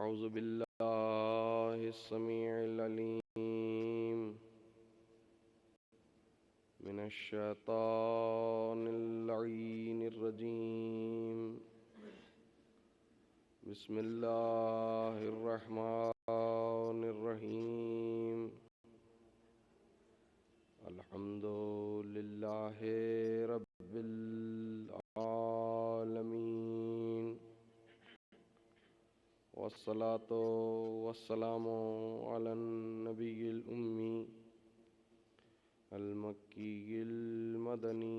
औज़ु बिल्लाहिस समीइल अलीम मिनश शैतानिर लईनिर रजीम। बिस्मिल्लाहिर रहमानिर रहीम। अल्हम्दुलिल्लाहि रब्बिल आलमीन। वस्सलातु वस्सलामु अलन नबिय्यिल उम्मी अल मक्कीयिल मदनी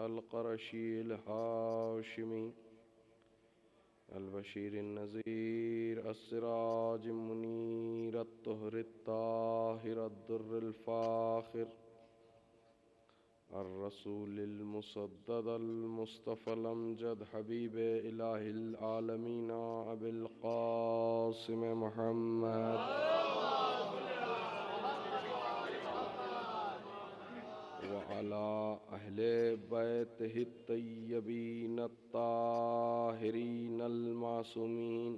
अल क़ुरैशियिल हाशिमी अल बशीरिन नज़ीर अस्सिराजिम मुनीर अत्तुहरित ताहिर अद्दुर्रिल फ़ाखिर अर्रसूलिल मुसद्ददल मुस्तफ़ल अमजद हबीबे इलाहिल आलमीन अबिल क़ासिम मुहम्मद व अला अहले बैतिहि तय्यबीन अत्ताहिरीन अल मासूमीन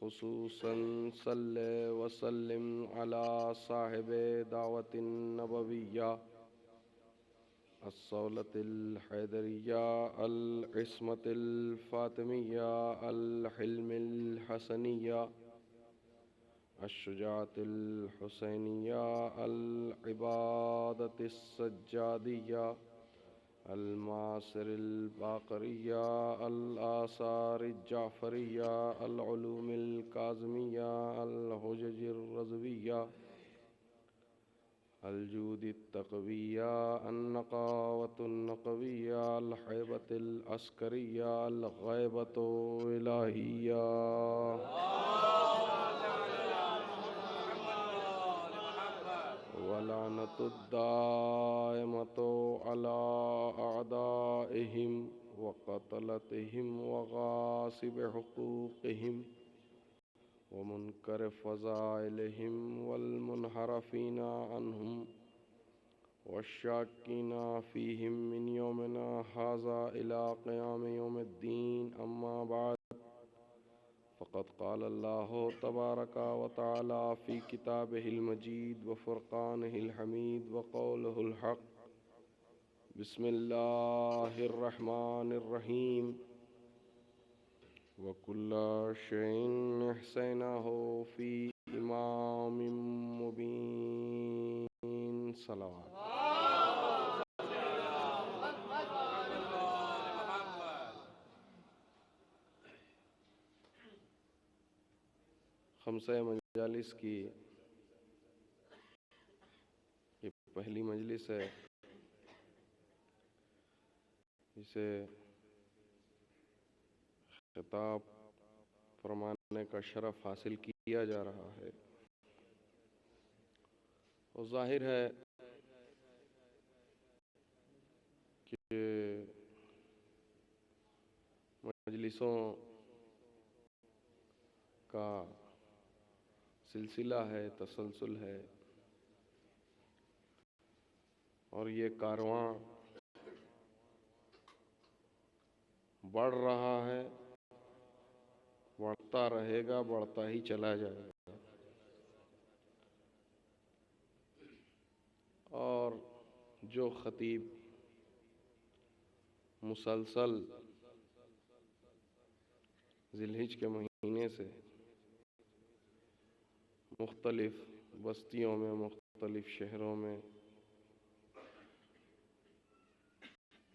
खुसूसन सल्ले व सल्लिम अला साहिबे दावतिन नबविय्या अस्सौलतिल हैदरिया अल इस्मतिल फातिमिया अल हिल्मिल हसनिया अश्शुजातिल हुसैनिया अल इबादतिस सज्जादिया अल मासिरिल बाक़रिया अल आसारिज जाफ़रिया अल उलूमिल काज़िमिया अल हुजजिर रज़विया अल जूदित तक़विया अन नक़ावतुन नक़विया अल हैबतिल अस्करिया अल ग़ैबतु इलाहिया वलानतुद्दाइमतु अला अअदाइहिम व क़तलतिहिम व गासिब हुक़ूक़िहिम व मुनकर फ़ज़ाइलिहिम वल मुनहरफ़ीना अन्हुम वश्शाक्कीना फ़ीहिम मिन यौमिना हाज़ा इला क़ियाम यौमिद्दीन। अम्मा बाद फ़क़द क़ाल अल्लाहु तबारक व तआला फ़ी किताबिहिल मजीद व फ़ुरक़ानिहिल हमीद व क़ौलिहिल हक़। बिस्मिल्लाहिर रहमानिर रहीम। व कुल्ला शैइन अहसैनाहु फ़ी इमामिम मुबीन। सलावत। खमसा मजालिस की ये पहली मजलिस है, इसे खिताब फरमाने का शरफ हासिल किया जा रहा है और जाहिर है कि मजलिसों का सिलसिला है, तसलसल है और ये कारवां बढ़ रहा है, बढ़ता रहेगा, बढ़ता ही चला जाएगा। और जो खतीब मुसलसल ज़िलहिज के महीने से मुख्तलिफ बस्तियों में, मुख्तलिफ शहरों में,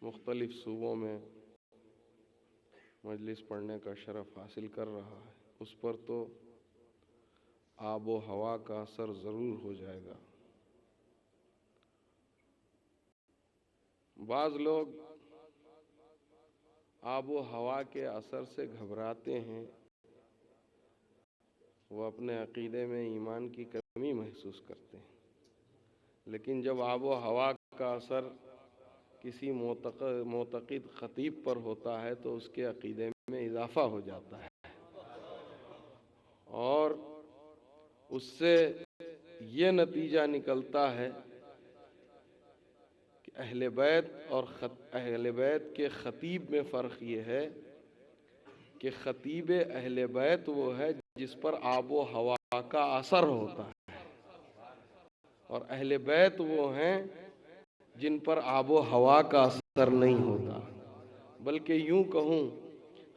मुख्तलिफ सूबों में मजलिस पढ़ने का शरफ हासिल कर रहा है, उस पर तो आबो हवा का असर ज़रूर हो जाएगा। बाज़ लोग आबो हवा के असर से घबराते हैं, वो अपने अक़ीदे में ईमान की कमी महसूस करते हैं, लेकिन जब आबो हवा का असर किसी मोतक़िद ख़तीब पर होता है तो उसके अक़ीदे में इजाफ़ा हो जाता है और उससे ये नतीजा निकलता है कि अहले बैत के ख़तीब में फ़र्क ये है कि खतीब अहले बैत वो है जिस पर आबो हवा का असर होता है, और अहले बैत वो हैं जिन पर आबो हवा का असर नहीं होता। बल्कि यूं कहूं,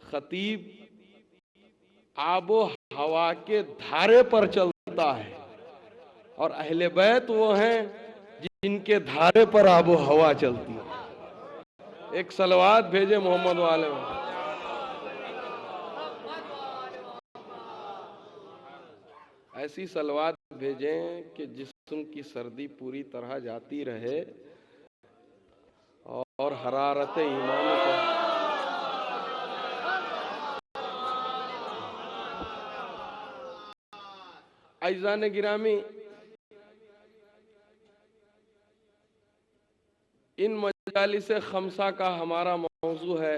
खतीब आबो हवा के धारे पर चलता है, और अहले बैत वो हैं जिनके धारे पर आबो हवा चलती है। एक सलवात भेजे मोहम्मद वाले में। ऐसी सलवात भेजें कि जिस्म की सर्दी पूरी तरह जाती रहे और हरारत ईमान को अज़ीज़ान गिरामी, इन मजालिस खमसा का हमारा मौजू है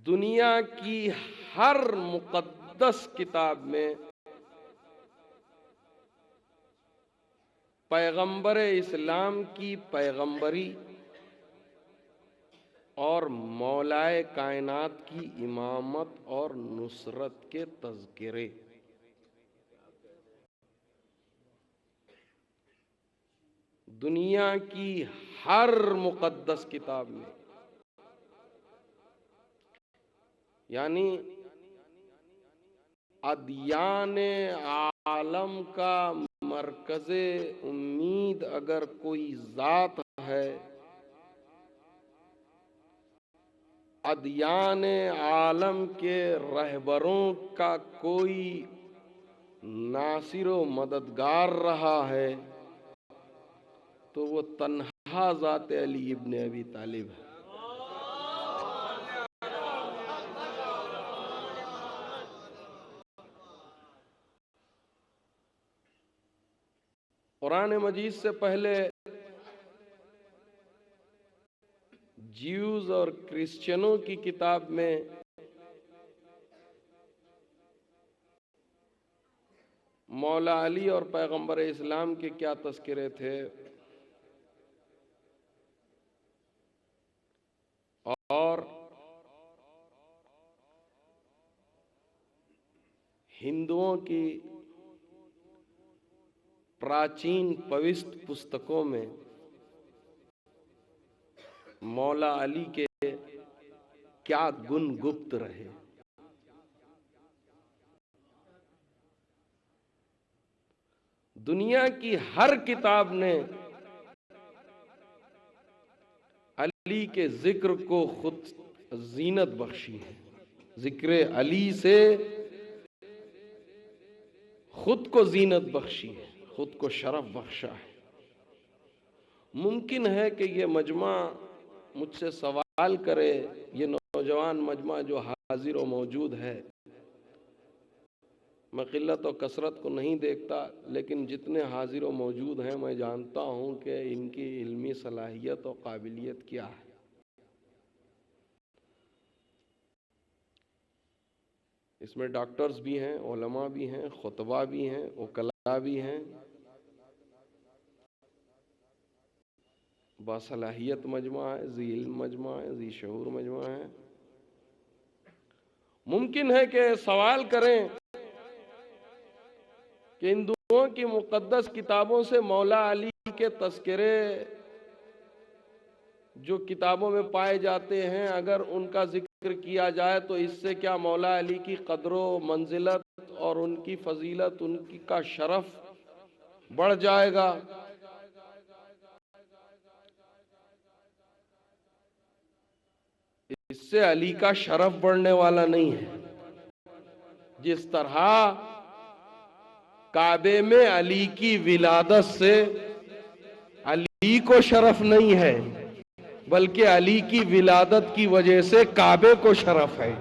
दुनिया की हर मुक़द्दस किताब में पैगंबर इस्लाम की पैगंबरी और मौलाए कायनात की इमामत और नुसरत के तज़किरे। दुनिया की हर मुक़द्दस किताब में, यानी अदियान आलम का मरकज़े उम्मीद अगर कोई ज़ात है, अदियान आलम के रहबरों का कोई नासिर व मददगार रहा है, तो वो तन्हा ज़ात अली इब्न अबी तालिब है। कुरान मजीद से पहले ज्यूज और क्रिश्चियनों की किताब में मौला अली और पैगंबर इस्लाम के क्या तज़किरे थे, और हिंदुओं की प्राचीन पवित्र पुस्तकों में मौला अली के क्या गुण गुप्त रहे। दुनिया की हर किताब ने अली के जिक्र को खुद जीनत बख्शी है, जिक्र अली से खुद को जीनत बख्शी है, खुद को शरफ बख्शा है। मुमकिन है कि ये मजमा मुझसे सवाल करे, ये नौजवान मजमा जो हाजिर और मौजूद है, मैं किल्लत और कसरत को नहीं देखता, लेकिन जितने हाजिर और मौजूद हैं मैं जानता हूं कि इनकी इल्मी सलाहियत और काबिलियत क्या है। इसमें डॉक्टर्स भी हैं, उलमा भी हैं, खुतबा भी हैं, उकला भी हैं, बासलाहियत मजमा है, ज़ी इल्म मजमा है, ज़ी शऊर मजमा है। मुमकिन है कि सवाल करें कि हिंदुओं की मुक़द्दस किताबों से मौला अली के तज़किरे जो किताबों में पाए जाते हैं, अगर उनका जिक्र किया जाए तो इससे क्या मौला अली की क़द्र मंजिलत और उनकी फजीलत, उनकी का शरफ बढ़ जाएगा? इससे अली का शरफ बढ़ने वाला नहीं है। जिस तरह काबे में अली की विलादत से अली को शरफ नहीं है, बल्कि अली की विलादत की वजह से काबे को शरफ है।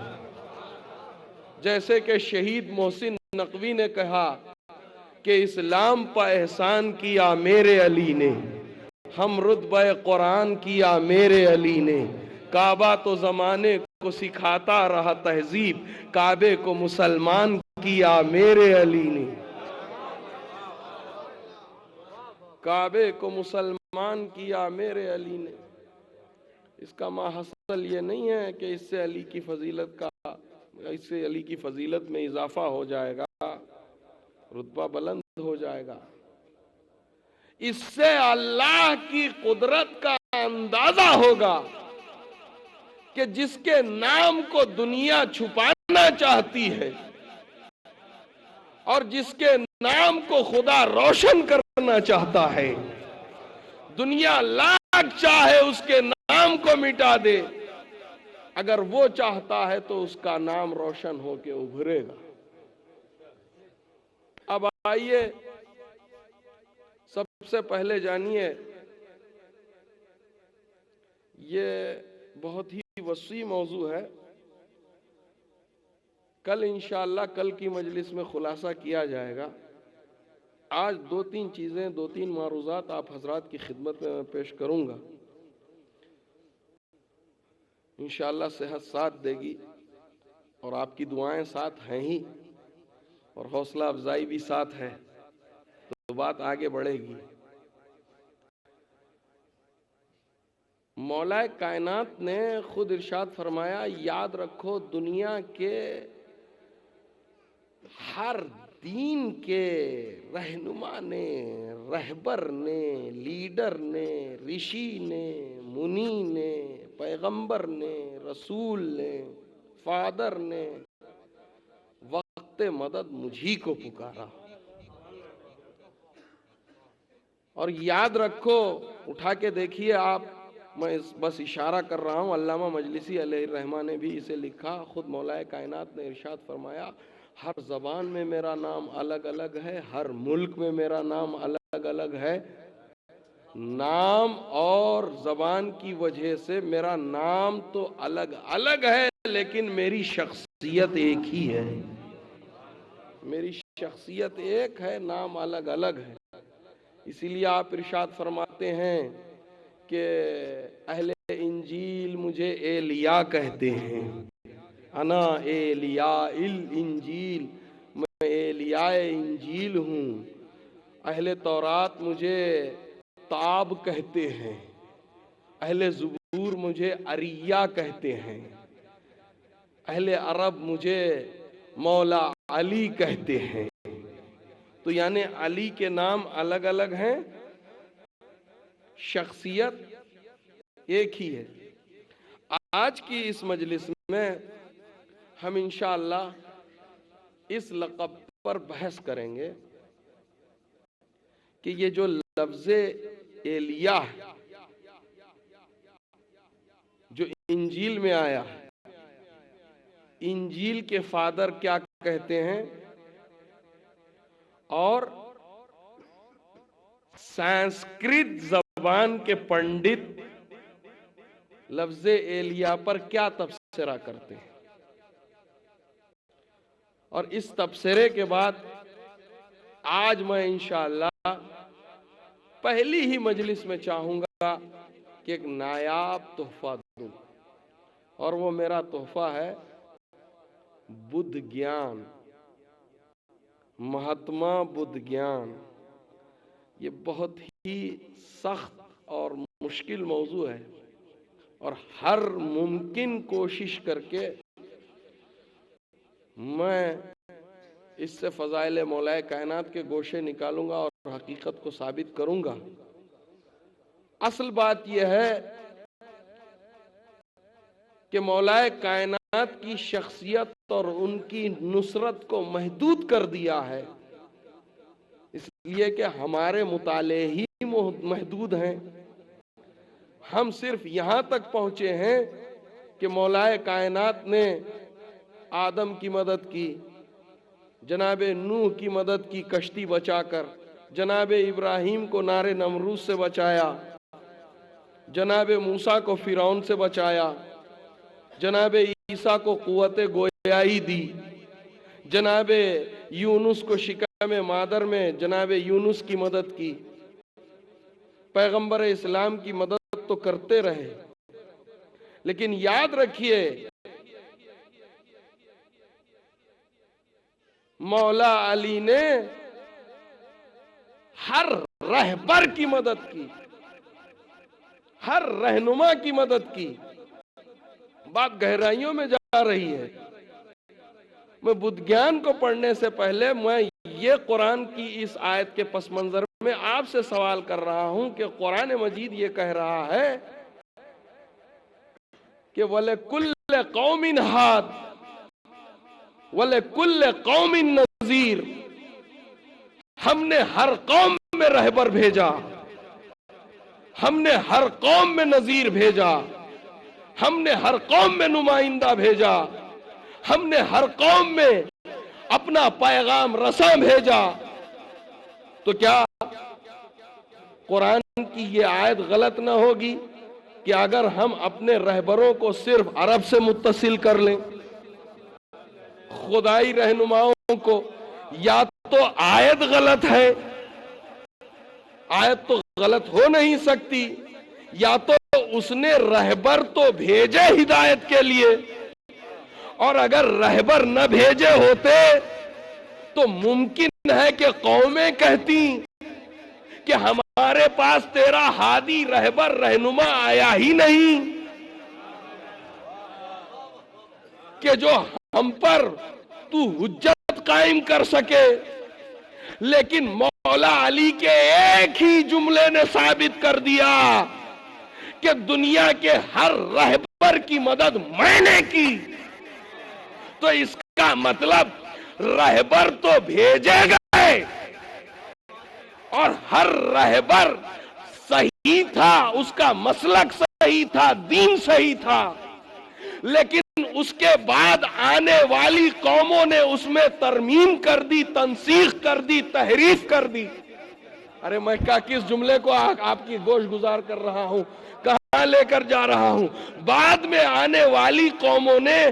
जैसे कि शहीद मोहसिन नकवी ने कहा कि इस्लाम पर एहसान किया मेरे अली ने, हम रुतबे कुरान किया मेरे अली ने, काबा तो जमाने को सिखाता रहा तहजीब, काबे को मुसलमान किया मेरे अली ने, काबे को मुसलमान किया मेरे अली ने। इसका माहसल ये नहीं है कि इससे अली की फजीलत में इजाफा हो जाएगा, रुतबा बुलंद हो जाएगा। इससे अल्लाह की कुदरत का अंदाजा होगा कि जिसके नाम को दुनिया छुपाना चाहती है और जिसके नाम को खुदा रोशन करना चाहता है, दुनिया लाख चाहे उसके नाम को मिटा दे, अगर वो चाहता है तो उसका नाम रोशन होके उभरेगा। अब आइए सबसे पहले जानिए, ये बहुत ही वसी मौजू है। कल इंशाअल्लाह कल की मजलिस में खुलासा किया जाएगा। आज दो तीन चीज़ें, दो तीन मारूज़ात आप हजरात की खिदमत में मैं पेश करूँगा। इंशाअल्लाह सेहत साथ देगी और आपकी दुआएं साथ हैं ही, और हौसला अफजाई भी साथ है, तो बात आगे बढ़ेगी। मौलाए कायनात ने खुद इरशाद फरमाया, याद रखो दुनिया के हर दीन के रहनुमा ने, रहबर ने, लीडर ने, ऋषि ने, मुनी ने, पैगंबर ने, रसूल ने, फादर ने वक्ते मदद मुझी को पुकारा। और याद रखो, उठा के देखिए आप, मैं बस इशारा कर रहा हूँ, अल्लामा मजलिसी अलैहिर्रहमान ने भी इसे लिखा। खुद मौलाए कायनात ने इरशाद फरमाया, हर जबान में मेरा नाम अलग अलग है, हर मुल्क में मेरा नाम अलग अलग है। नाम और जबान की वजह से मेरा नाम तो अलग अलग है, लेकिन मेरी शख्सियत एक ही है। मेरी शख्सियत एक है, नाम अलग अलग है। इसीलिए आप इरशाद फरमाते हैं कि अहले इंजील मुझे एलिया कहते हैं, अना एलिया इल इंजील, मैं एलियाए इंजील हूँ। अहले तौरात मुझे ताब कहते हैं, अहले ज़ुबूर मुझे अरिया कहते हैं, अहले अरब मुझे मौला अली कहते हैं। तो यानी अली के नाम अलग अलग हैं, शख्सियत एक ही है। आज की इस मजलिस में हम इंशाअल्लाह इस लक़ब पर बहस करेंगे कि ये जो लफ्ज़े एलिया है, जो इंजील में आया है, इंजील के फादर क्या कहते हैं और संस्कृत जबान के पंडित लफ्ज़े एलिया पर क्या तबसरा करते हैं। और इस तबसरे के बाद आज मैं इंशाअल्लाह पहली ही मजलिस में चाहूंगा कि एक नायाब तोहफा दूं, और वो मेरा तोहफा है बुद्ध ज्ञान, महात्मा बुद्ध ज्ञान। ये बहुत ही सख्त और मुश्किल मौजू है, और हर मुमकिन कोशिश करके मैं इससे फ़ज़ाइल मौलाए कायनात के गोशे निकालूंगा और हकीकत को साबित करूंगा। असल बात यह है कि मौलाए कायनात की शख्सियत और उनकी नुसरत को महदूद कर दिया है, इसलिए कि हमारे मुताले ही महदूद हैं। हम सिर्फ यहां तक पहुंचे हैं कि मौलाए कायनात ने आदम की मदद की, जनाबे नूह की मदद की कश्ती बचाकर, जनाबे इब्राहिम को नारे नमरूज से बचाया, जनाबे मूसा को फिरौन से बचाया, जनाबे ईसा को कुव्वते गोयाई दी, जनाबे यूनुस को शिकम मादर में जनाबे यूनुस की मदद की। पैगंबर इस्लाम की मदद तो करते रहे, लेकिन याद रखिए मौला अली ने हर रहबर की मदद की, हर रहनुमा की मदद की। बात गहराइयों में जा रही है। मैं बुद्ध ज्ञान को पढ़ने से पहले मैं ये कुरान की इस आयत के पस मंजर में आपसे सवाल कर रहा हूं कि कुरान मजीद ये कह रहा है कि वले कुल्ले कौमिन हाद वले कुल्ले कौमिन नजीर, हमने हर कौम में रहबर भेजा, हमने हर कौम में नजीर भेजा, हमने हर कौम में नुमाइंदा भेजा, हमने हर कौम में अपना पैगाम रसा भेजा। तो क्या कुरान की ये आयत गलत ना होगी कि अगर हम अपने रहबरों को सिर्फ अरब से मुत्तसिल कर लें? खुदाई रहनुमाओं को या तो आयत गलत है, आयत तो गलत हो नहीं सकती, या तो उसने रहबर तो भेजे हिदायत के लिए, और अगर रहबर न भेजे होते तो मुमकिन है कि कौमें कहती कि हमारे पास तेरा हादी रहबर रहनुमा आया ही नहीं कि जो हम पर तू हुज्जत कायम कर सके। लेकिन मौला अली के एक ही जुमले ने साबित कर दिया कि दुनिया के हर रहबर की मदद मैंने की। तो इसका मतलब रहबर तो भेजे गए और हर रहबर सही था, उसका मसलक सही था, दीन सही था, लेकिन उसके बाद आने वाली कौमों ने उसमें तरमीम कर दी, तंसीख कर दी, तहरीफ कर दी। अरे मैं क्या किस जुमले को आपकी गोश गुजार कर रहा हूं, कहां लेकर जा रहा हूं? बाद में आने वाली कौमों ने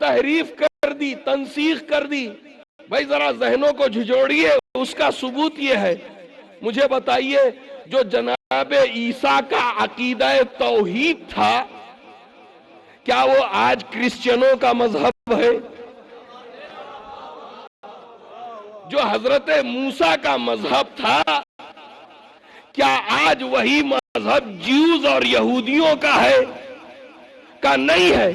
तहरीफ कर दी, तंसीख कर दी। भाई जरा जहनों को झिझोड़िए, उसका सबूत ये है। मुझे बताइए, जो जनाबे ईसा का अकीदा तौहीद था, क्या वो आज क्रिश्चियनों का मजहब है? जो हजरत मूसा का मजहब था, क्या आज वही मजहब ज्यूज और यहूदियों का है? का नहीं है।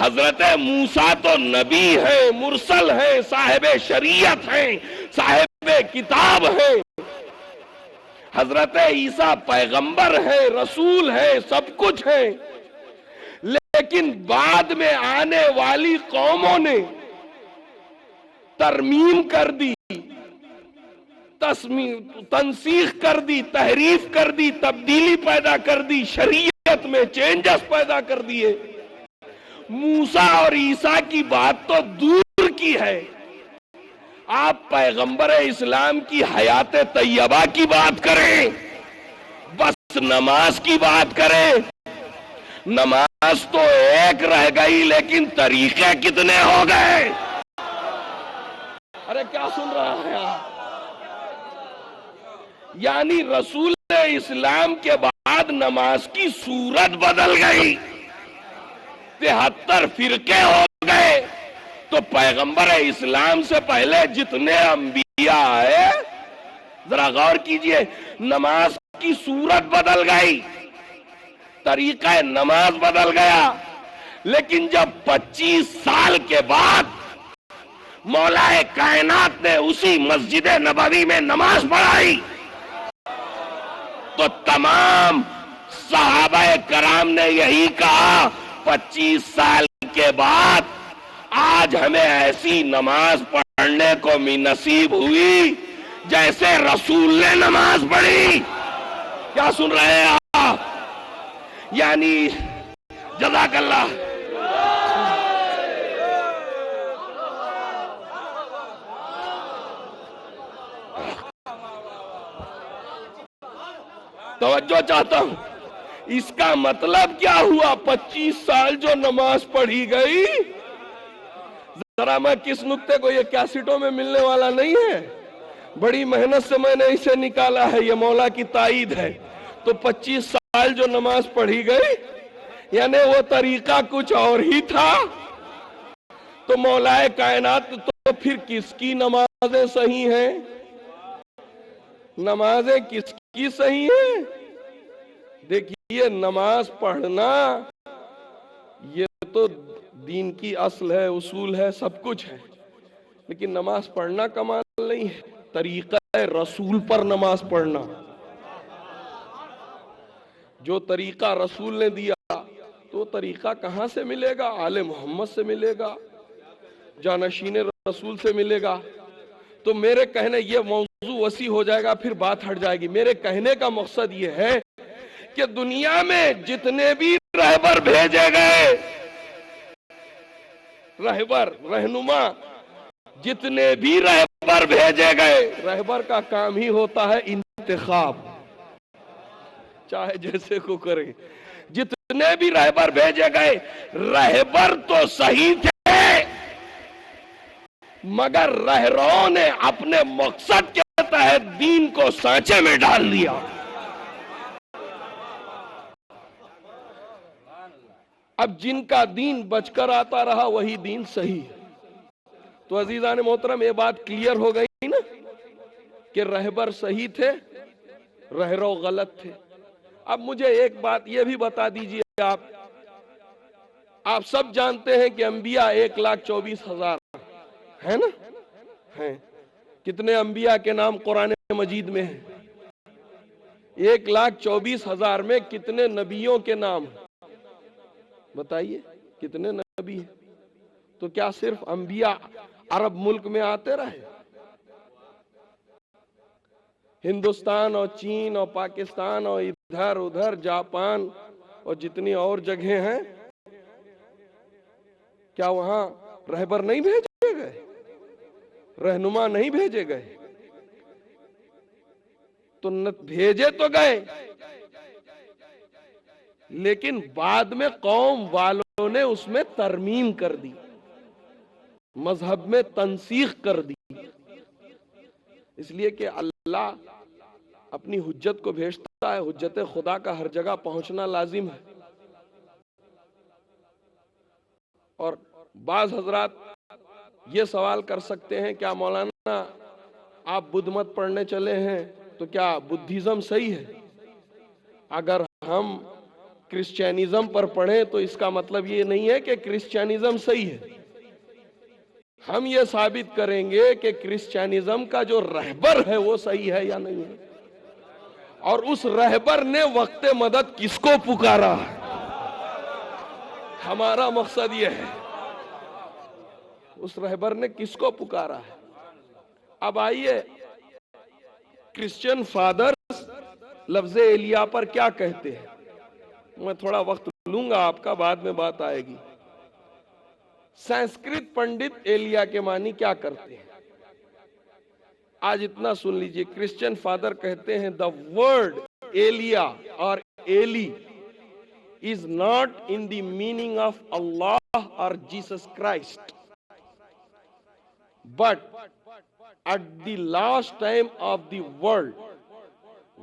हजरत मूसा तो नबी है, मुरसल है, साहिब शरीयत है, साहिब किताब है। हजरत ईसा पैगंबर है, रसूल है, सब कुछ है। लेकिन बाद में आने वाली कौमों ने तरमीम कर दी, तंसीख कर दी, तहरीफ कर दी, तब्दीली पैदा कर दी, शरीयत में चेंजेस पैदा कर दिए। मूसा और ईसा की बात तो दूर की है, आप पैगंबर इस्लाम की हयात तैयबा की बात करें, बस नमाज की बात करें। नमाज तो एक रह गई, लेकिन तरीके कितने हो गए? अरे क्या सुन रहा है आप? यानी रसूल इस्लाम के बाद नमाज की सूरत बदल गई, 73 फिरके हो गए। तो पैगंबर इस्लाम से पहले जितने अंबिया आए, जरा गौर कीजिए, नमाज की सूरत बदल गई, तरीका नमाज बदल गया। लेकिन जब 25 साल के बाद मौलाए कायनात ने उसी मस्जिद नबवी में नमाज पढ़ाई, तो तमाम सहाबाए कराम ने यही कहा, 25 साल के बाद आज हमें ऐसी नमाज पढ़ने को नसीब हुई जैसे रसूल ने नमाज पढ़ी। क्या सुन रहे हैं आप? यानी जज़ाकल्लाह। तवज्जो चाहता हूं, इसका मतलब क्या हुआ? 25 साल जो नमाज पढ़ी गई, जरा मैं किस नुक्ते को, ये कैसेटों में मिलने वाला नहीं है, बड़ी मेहनत से मैंने इसे निकाला है, ये मौला की ताईद है। तो 25 साल जो नमाज पढ़ी गई, यानी वो तरीका कुछ और ही था। तो मौलाए कायनात, तो फिर किसकी नमाजें सही हैं? नमाजें किसकी सही हैं? देखिए, नमाज पढ़ना ये तो दीन की असल है, उसूल है, सब कुछ है, लेकिन नमाज पढ़ना कमाल नहीं है। तरीका है रसूल पर नमाज पढ़ना। जो तरीका रसूल ने दिया तो तरीका कहां से मिलेगा? आले मोहम्मद से मिलेगा, जानशीन रसूल से मिलेगा। तो मेरे कहने, ये मौजू वसी हो जाएगा, फिर बात हट जाएगी। मेरे कहने का मकसद ये है कि दुनिया में जितने भी रहबर भेजे गए, रहबर रहनुमा जितने भी रहबर भेजे गए, रहबर का काम ही होता है इंतखाब, चाहे जैसे को करे। जितने भी रहबर भेजे गए, रहबर तो सही थे, मगर रहरों ने अपने मकसद के तहत दीन को सांचे में डाल दिया। अब जिनका दीन बचकर आता रहा वही दीन सही है। तो अजीजान मोहतरम, ये बात क्लियर हो गई ना कि रहबर सही थे, रहरो गलत थे। अब मुझे एक बात ये भी बता दीजिए, आप सब जानते हैं कि अंबिया 1,24,000 है ना, हैं। कितने अंबिया के नाम कुरान मजीद में हैं? 1,24,000 में कितने नबियों के नाम बताइए, कितने नबी हैं? तो क्या सिर्फ अंबिया अरब मुल्क में आते रहे? हिंदुस्तान और चीन और पाकिस्तान और इधर उधर जापान और जितनी और जगह हैं, क्या वहां रहबर नहीं भेजे गए, रहनुमा नहीं भेजे गए? तो न भेजे तो गए, लेकिन बाद में कौम वालों ने उसमें तरमीम कर दी, मजहब में तंसीख कर दी। इसलिए कि अल्लाह अपनी हुज्जत को भेजता है, हुज्जत खुदा का हर जगह पहुंचना लाजिम है। और बाज हजरात ये सवाल कर सकते हैं, क्या मौलाना आप बुद्ध मत पढ़ने चले हैं, तो क्या बुद्धिज्म सही है? अगर हम क्रिश्चियनिज्म पर पढ़ें तो इसका मतलब ये नहीं है कि क्रिश्चियनिज्म सही है। हम ये साबित करेंगे कि क्रिश्चियनिज्म का जो रहबर है वो सही है या नहीं है, और उस रहबर ने वक्ते मदद किसको पुकारा। हमारा मकसद ये है, उस रहबर ने किसको पुकारा है। अब आइए, क्रिश्चियन फादर्स लफ्ज एलिया पर क्या कहते हैं। मैं थोड़ा वक्त लूंगा आपका, बाद में बात आएगी। संस्कृत पंडित एलिया के मानी क्या करते हैं, आज इतना सुन लीजिए। क्रिश्चियन फादर कहते हैं, द वर्ड एलिया और Eli is not in the meaning of Allah और Jesus Christ, but at the last time of the world,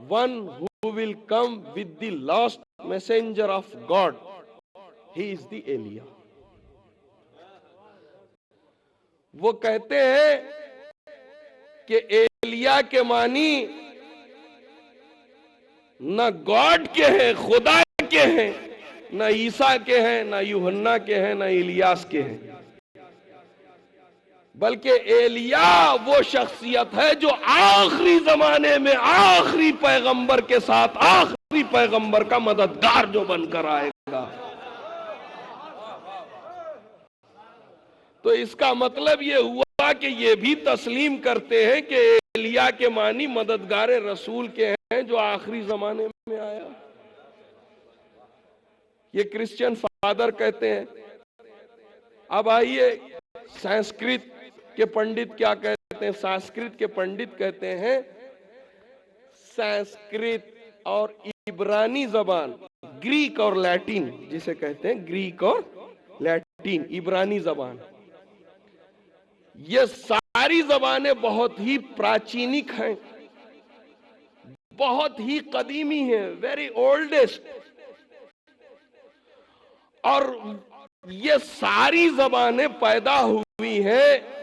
one who will come with the last messenger of God, he is the Elia. वो कहते हैं कि एलिया के मानी न God के हैं, खुदा के हैं, न ईसा के हैं, न यूहन्ना के हैं, न इलियास के हैं, बल्कि एलिया वो शख्सियत है जो आखिरी जमाने में आखिरी पैगंबर के साथ आखिरी पैगंबर का मददगार जो बनकर आएगा। तो इसका मतलब ये हुआ कि ये भी तस्लीम करते हैं कि एलिया के मानी मददगार रसूल के हैं जो आखिरी जमाने में आया। ये क्रिश्चियन फादर कहते हैं। अब आइए, संस्कृत के पंडित क्या कहते हैं। संस्कृत के पंडित कहते हैं, संस्कृत और इब्रानी जबान, ग्रीक और लैटिन जिसे कहते हैं, ग्रीक और लैटिन, इब्रानी जबान, ये सारी जबानें बहुत ही प्राचीनिक हैं, बहुत ही कदीमी हैं, वेरी ओल्डेस्ट। और ये सारी जबानें पैदा हुई हैं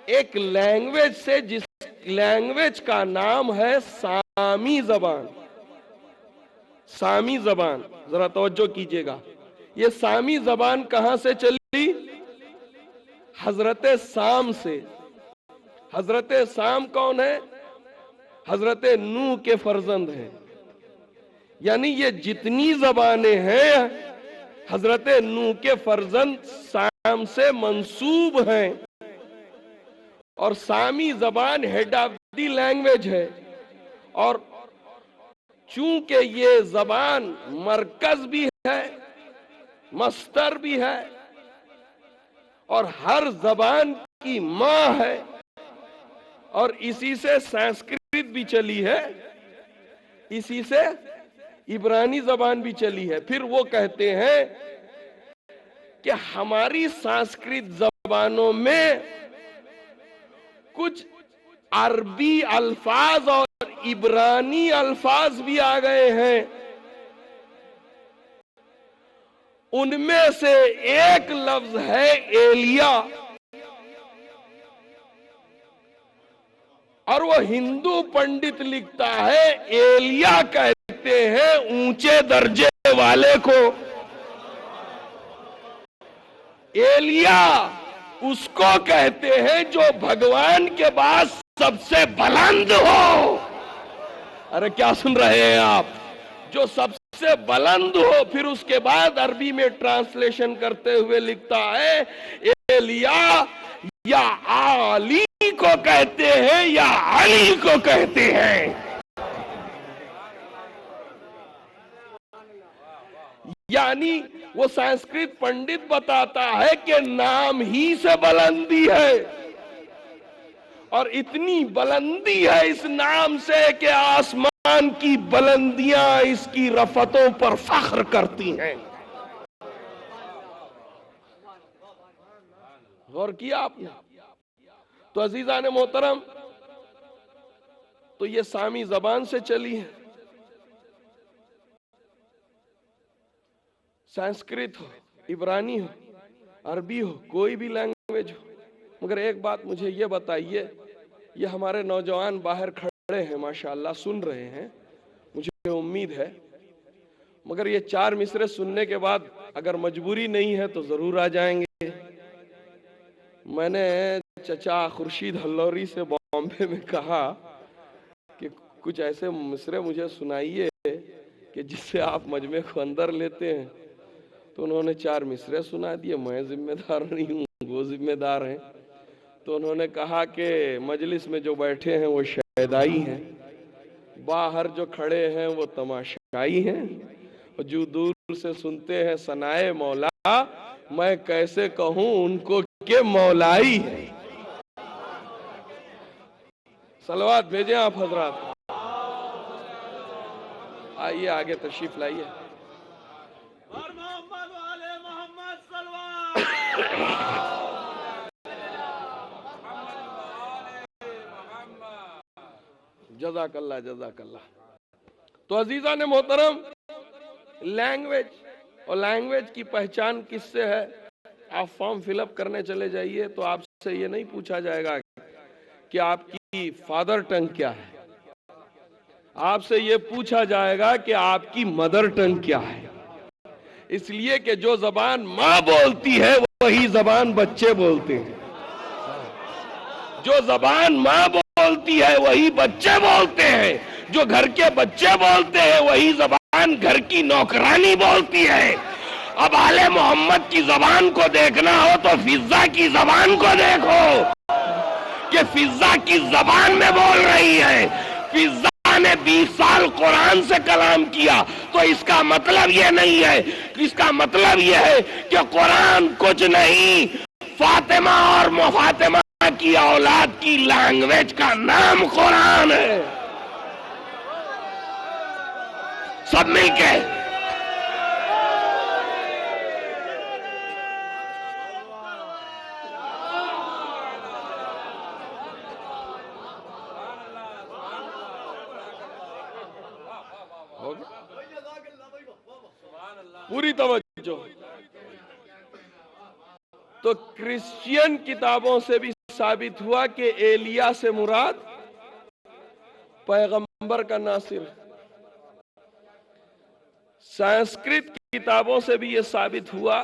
एक लैंग्वेज से, जिस लैंग्वेज का नाम है सामी जबान। सामी जबान, जरा तवज्जो कीजिएगा, ये सामी जबान कहां से चली? हजरत साम से। हजरत साम कौन है? हजरत नूह के फर्जंद हैं। यानी ये जितनी जबानें हैं हजरत नूह के फर्जंद साम से मंसूब हैं। और सामी जबान हेड ऑफ दी लैंग्वेज है। और चूंकि ये जबान मरकज भी है, मस्तर भी है, और हर जबान की मां है, और इसी से संस्कृत भी चली है, इसी से इब्रानी जबान भी चली है। फिर वो कहते हैं कि हमारी संस्कृत जबानों में कुछ अरबी अल्फाज और इब्रानी अल्फाज भी आ गए हैं। उनमें से एक लफ्ज है एलिया, और वो हिंदू पंडित लिखता है एलिया कहते हैं ऊंचे दर्जे वाले को। एलिया उसको कहते हैं जो भगवान के बाद सबसे बुलंद हो। अरे क्या सुन रहे हैं आप? जो सबसे बुलंद हो। फिर उसके बाद अरबी में ट्रांसलेशन करते हुए लिखता है एलिया या आली को कहते हैं या अली को कहते हैं। यानी वो संस्कृत पंडित बताता है कि नाम ही से बुलंदी है, और इतनी बुलंदी है इस नाम से कि आसमान की बुलंदियां इसकी रफतों पर फख्र करती हैं। गौर किया आपने? तो अजीजान मोहतरम, तो ये सामी जबान से चली है। संस्कृत हो, इब्रानी हो, अरबी हो, कोई भी लैंग्वेज हो। मगर एक बात मुझे ये बताइए, ये हमारे नौजवान बाहर खड़े हैं माशाअल्लाह, सुन रहे हैं, मुझे उम्मीद है, मगर ये 4 मिसरे सुनने के बाद अगर मजबूरी नहीं है तो जरूर आ जाएंगे। मैंने चचा खुर्शीद हल्लौरी से बॉम्बे में कहा कि कुछ ऐसे मिसरे मुझे सुनाइए कि जिससे आप मजमे को अंदर लेते हैं। तो उन्होंने 4 मिसरे सुना दिए। मैं जिम्मेदार नहीं हूँ, वो जिम्मेदार हैं। तो उन्होंने कहा कि मजलिस में जो बैठे हैं वो शहदाई हैं, बाहर जो खड़े हैं वो तमाशाई हैं, और जो दूर से सुनते हैं सनाए मौला, मैं कैसे कहूँ उनको के मौलाई है। सलवात भेजें आप हजरात। आइए आगे तशरीफ लाइए। जज़ाकल्लाह जज़ाकल्लाह। तो अजीजा ने मोहतरम, लैंग्वेज और लैंग्वेज की पहचान किससे है? आप फॉर्म फिलअप करने चले जाइए तो आपसे ये नहीं पूछा जाएगा कि आपकी फादर टंग क्या है, आपसे ये पूछा जाएगा कि आपकी मदर टंग क्या है। इसलिए कि जो जबान माँ बोलती है वही जबान बच्चे बोलते हैं, जो जबान माँ बोलती है वही बच्चे बोलते हैं, जो घर के बच्चे बोलते हैं वही जबान घर की नौकरानी बोलती है। अब आले मोहम्मद की जबान को देखना हो तो फिजा की जबान को देखो कि फिजा की जबान में बोल रही है। फिजा ने 20 साल कुरान से कलाम किया, तो इसका मतलब यह नहीं है, इसका मतलब यह है कि कुरान कुछ नहीं, फातिमा और मुफातिमा की औलाद की लैंग्वेज का नाम कुरान है। सब मिलके पूरी तवज्जो। तो क्रिश्चियन किताबों से भी साबित हुआ कि एलिया से मुराद पैगंबर का नासिर। संस्कृत किताबों से भी यह साबित हुआ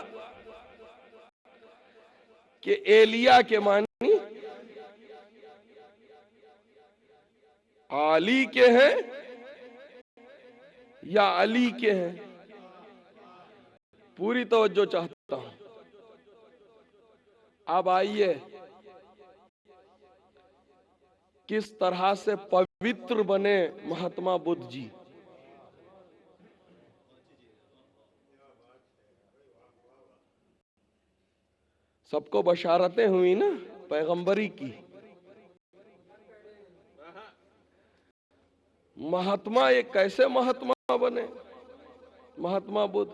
कि एलिया के मानी आली के हैं या अली के हैं। पूरी तवज्जो चाहता हूं। अब आइए किस तरह से पवित्र बने महात्मा बुद्ध जी। सबको बशारतें हुई ना पैगंबरी की। महात्मा ये कैसे महात्मा बने? महात्मा बुद्ध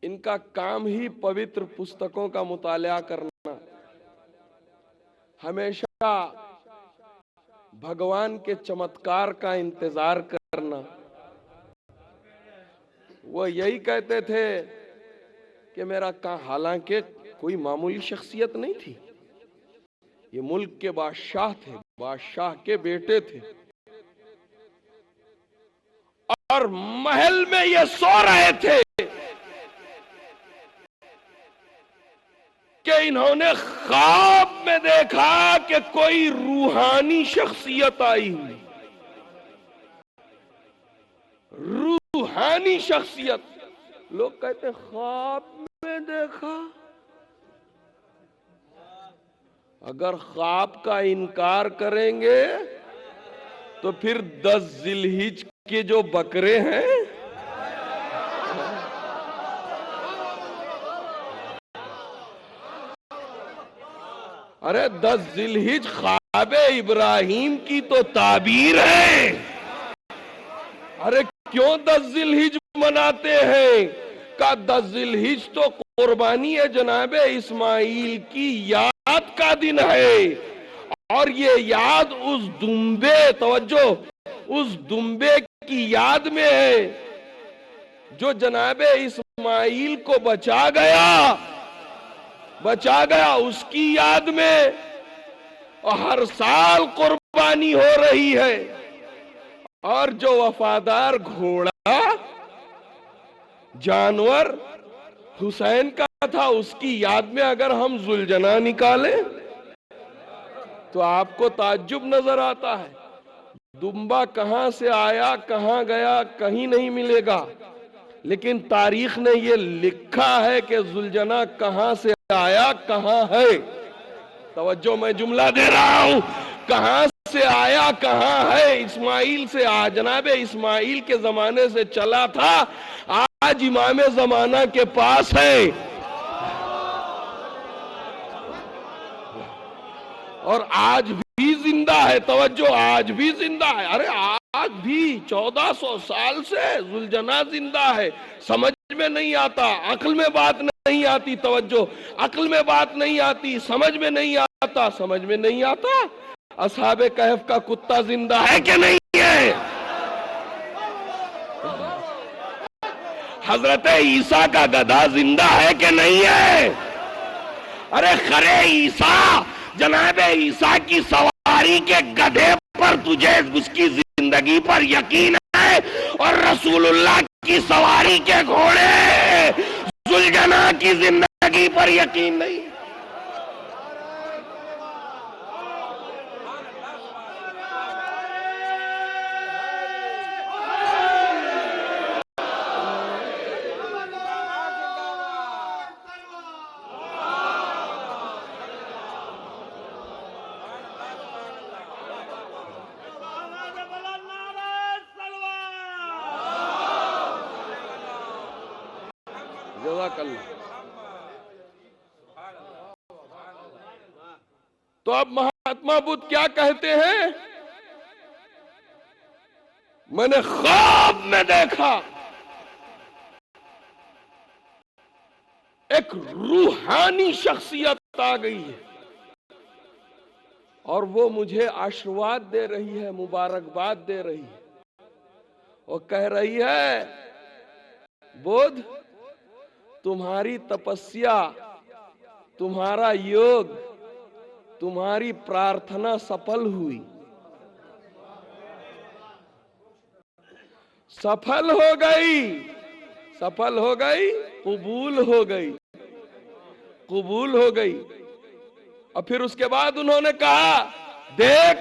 इनका काम ही पवित्र पुस्तकों का मुताला करना, हमेशा भगवान के चमत्कार का इंतजार करना। वो यही कहते थे कि मेरा हालांकि कोई मामूली शख्सियत नहीं थी, ये मुल्क के बादशाह थे, बादशाह के बेटे थे, और महल में ये सो रहे थे कि इन्होंने ख्वाब में देखा कि कोई रूहानी शख्सियत आई हुई। रूहानी शख्सियत। लोग कहते हैं ख्वाब में देखा। अगर ख्वाब का इनकार करेंगे तो फिर 10 जिलहिज के जो बकरे हैं, अरे 10 जिलहिज ख्वाबे इब्राहिम की तो ताबीर है। अरे क्यों 10 जिलहिज मनाते हैं? का 10 जिलहिज तो कुर्बानी है जनाबे इस्माइल की याद का दिन है, और ये याद उस दुम्बे, तवज्जो, उस दुम्बे की याद में है जो जनाबे इस्माइल को बचा गया उसकी याद में। और हर साल कुर्बानी हो रही है। और जो वफादार घोड़ा जानवर हुसैन का था, उसकी याद में अगर हम जुलजना निकालें तो आपको ताज्जुब नजर आता है। दुम्बा कहां से आया कहां गया कहीं नहीं मिलेगा, लेकिन तारीख ने यह लिखा है कि जुलजना कहां से आया कहां है। तवज्जो, मैं जुमला दे रहा हूं, कहां से आया कहां है। इस्माइल से जनाबे इस्माइल के जमाने से चला था, आज इमाम जमाना के पास है, और आज भी जिंदा है। तवज्जो, आज भी जिंदा है। अरे आज भी 1400 साल से जुलजना जिंदा है। समझ में नहीं आता, अक्ल में बात नहीं आती। तवज्जो, अक्ल में बात नहीं आती, समझ में नहीं आता, समझ में नहीं आता। असहाबे कहफ का कुत्ता जिंदा है कि नहीं है? हजरत ईसा का गधा जिंदा है कि नहीं है? अरे खरे ईसा, जनाबे ईसा की सवारी के गधे पर तुझे उसकी जिंदगी पर यकीन है, और रसूलुल्लाह की सवारी के घोड़े जुलजना की जिंदगी पर यकीन नहीं। तो अब महात्मा बुद्ध क्या कहते हैं? मैंने ख्वाब में देखा एक रूहानी शख्सियत आ गई है, और वो मुझे आशीर्वाद दे रही है, मुबारकबाद दे रही है, और कह रही है बुद्ध, तुम्हारी तपस्या, तुम्हारा योग, तुम्हारी प्रार्थना सफल हुई। सफल हो गई, सफल हो गई, कबूल हो गई, कबूल हो गई। और फिर उसके बाद उन्होंने कहा, देख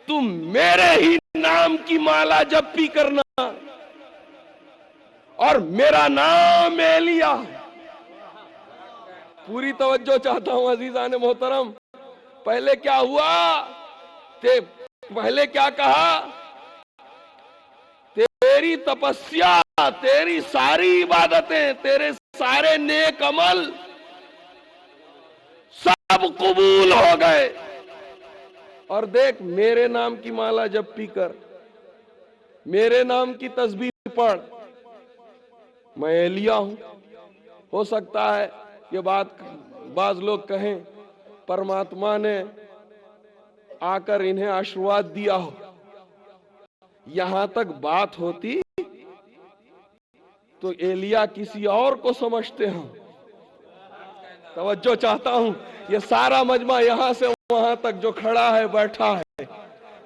तुम मेरे ही नाम की माला जपी करना और मेरा नाम एलिया। पूरी तवज्जो चाहता हूं अजीजान मोहतरम। पहले क्या हुआ, पहले क्या कहा, तेरी तपस्या, तेरी सारी इबादतें, तेरे सारे नेक अमल सब कबूल हो गए, और देख मेरे नाम की माला जपी कर, मेरे नाम की तस्बीह पढ़, मैं एलिया हूं। हो सकता है ये बात बाज लोग कहें परमात्मा ने आकर इन्हें आशीर्वाद दिया हो। यहां तक बात होती तो एलिया किसी और को समझते हैं। तवज्जो चाहता हूं, ये सारा मजमा यहां से वहां तक जो खड़ा है बैठा है,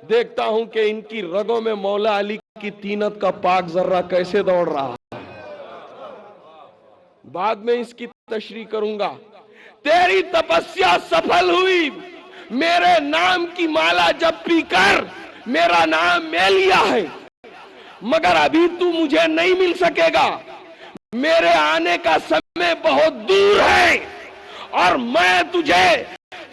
देखता हूं कि इनकी रगों में मौला अली की तीनत का पाक जर्रा कैसे दौड़ रहा है। बाद में इसकी तशरीह करूंगा। तेरी तपस्या सफल हुई, मेरे नाम की माला जपी कर, मेरा नाम एलिया है, मगर अभी तू मुझे नहीं मिल सकेगा, मेरे आने का समय बहुत दूर है, और मैं तुझे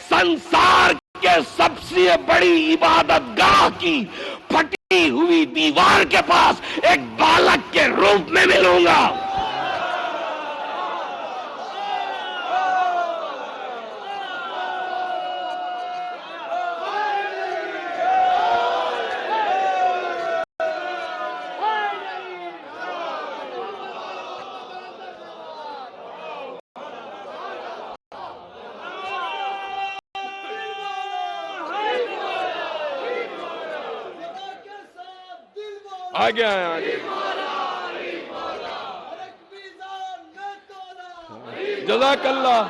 संसार के सबसे बड़ी इबादत गाह की फटी हुई दीवार के पास एक बालक के रूप में मिलूंगा। आगे आए, आगे जज़ाकल्लाह।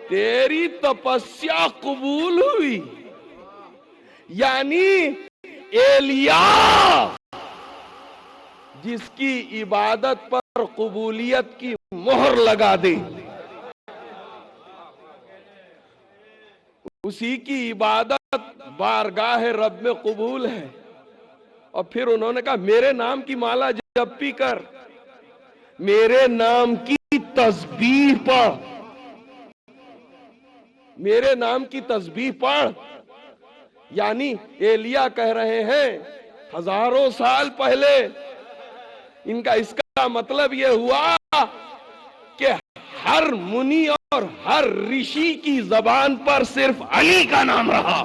तेरी तपस्या कबूल हुई, यानी एलिया जिसकी इबादत पर कबूलियत की मोहर लगा दे, उसी की इबादत बारगाह रब में कबूल है। और फिर उन्होंने कहा मेरे नाम की माला जपी कर, मेरे नाम की तस्बीह पढ़, मेरे नाम की तस्बीह पढ़। यानी एलिया कह रहे हैं हजारों साल पहले, इनका इसका मतलब यह हुआ कि हर मुनि और हर ऋषि की जबान पर सिर्फ अली का नाम रहा।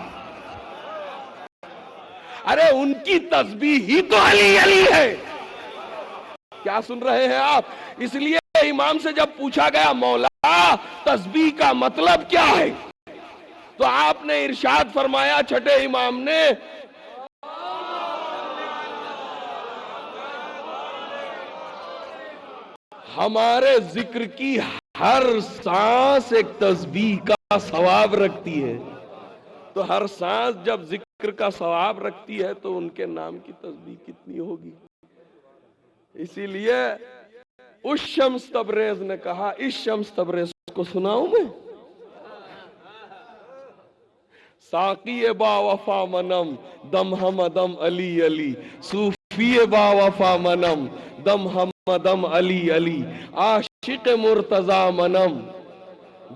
अरे उनकी तस्बीह ही तो अली अली है। क्या सुन रहे हैं आप? इसलिए इमाम से जब पूछा गया मौला तस्बीह का मतलब क्या है, तो आपने इरशाद फरमाया, छठे इमाम ने, हमारे जिक्र की हर सांस एक तस्बीह का सवाब रखती है। तो हर सांस जब जिक्र का सवाब रखती है तो उनके नाम की तस्बीह कितनी होगी। इसीलिए उस शम्स तबरेज ने कहा, इस शम्स तबरेज को सुनाऊं मैं, साकी बा वफा मनम दम हम दम अली अली, सूफी बा वफा मनम दम हम दम अली अली, आशिक मुर्तजा मनम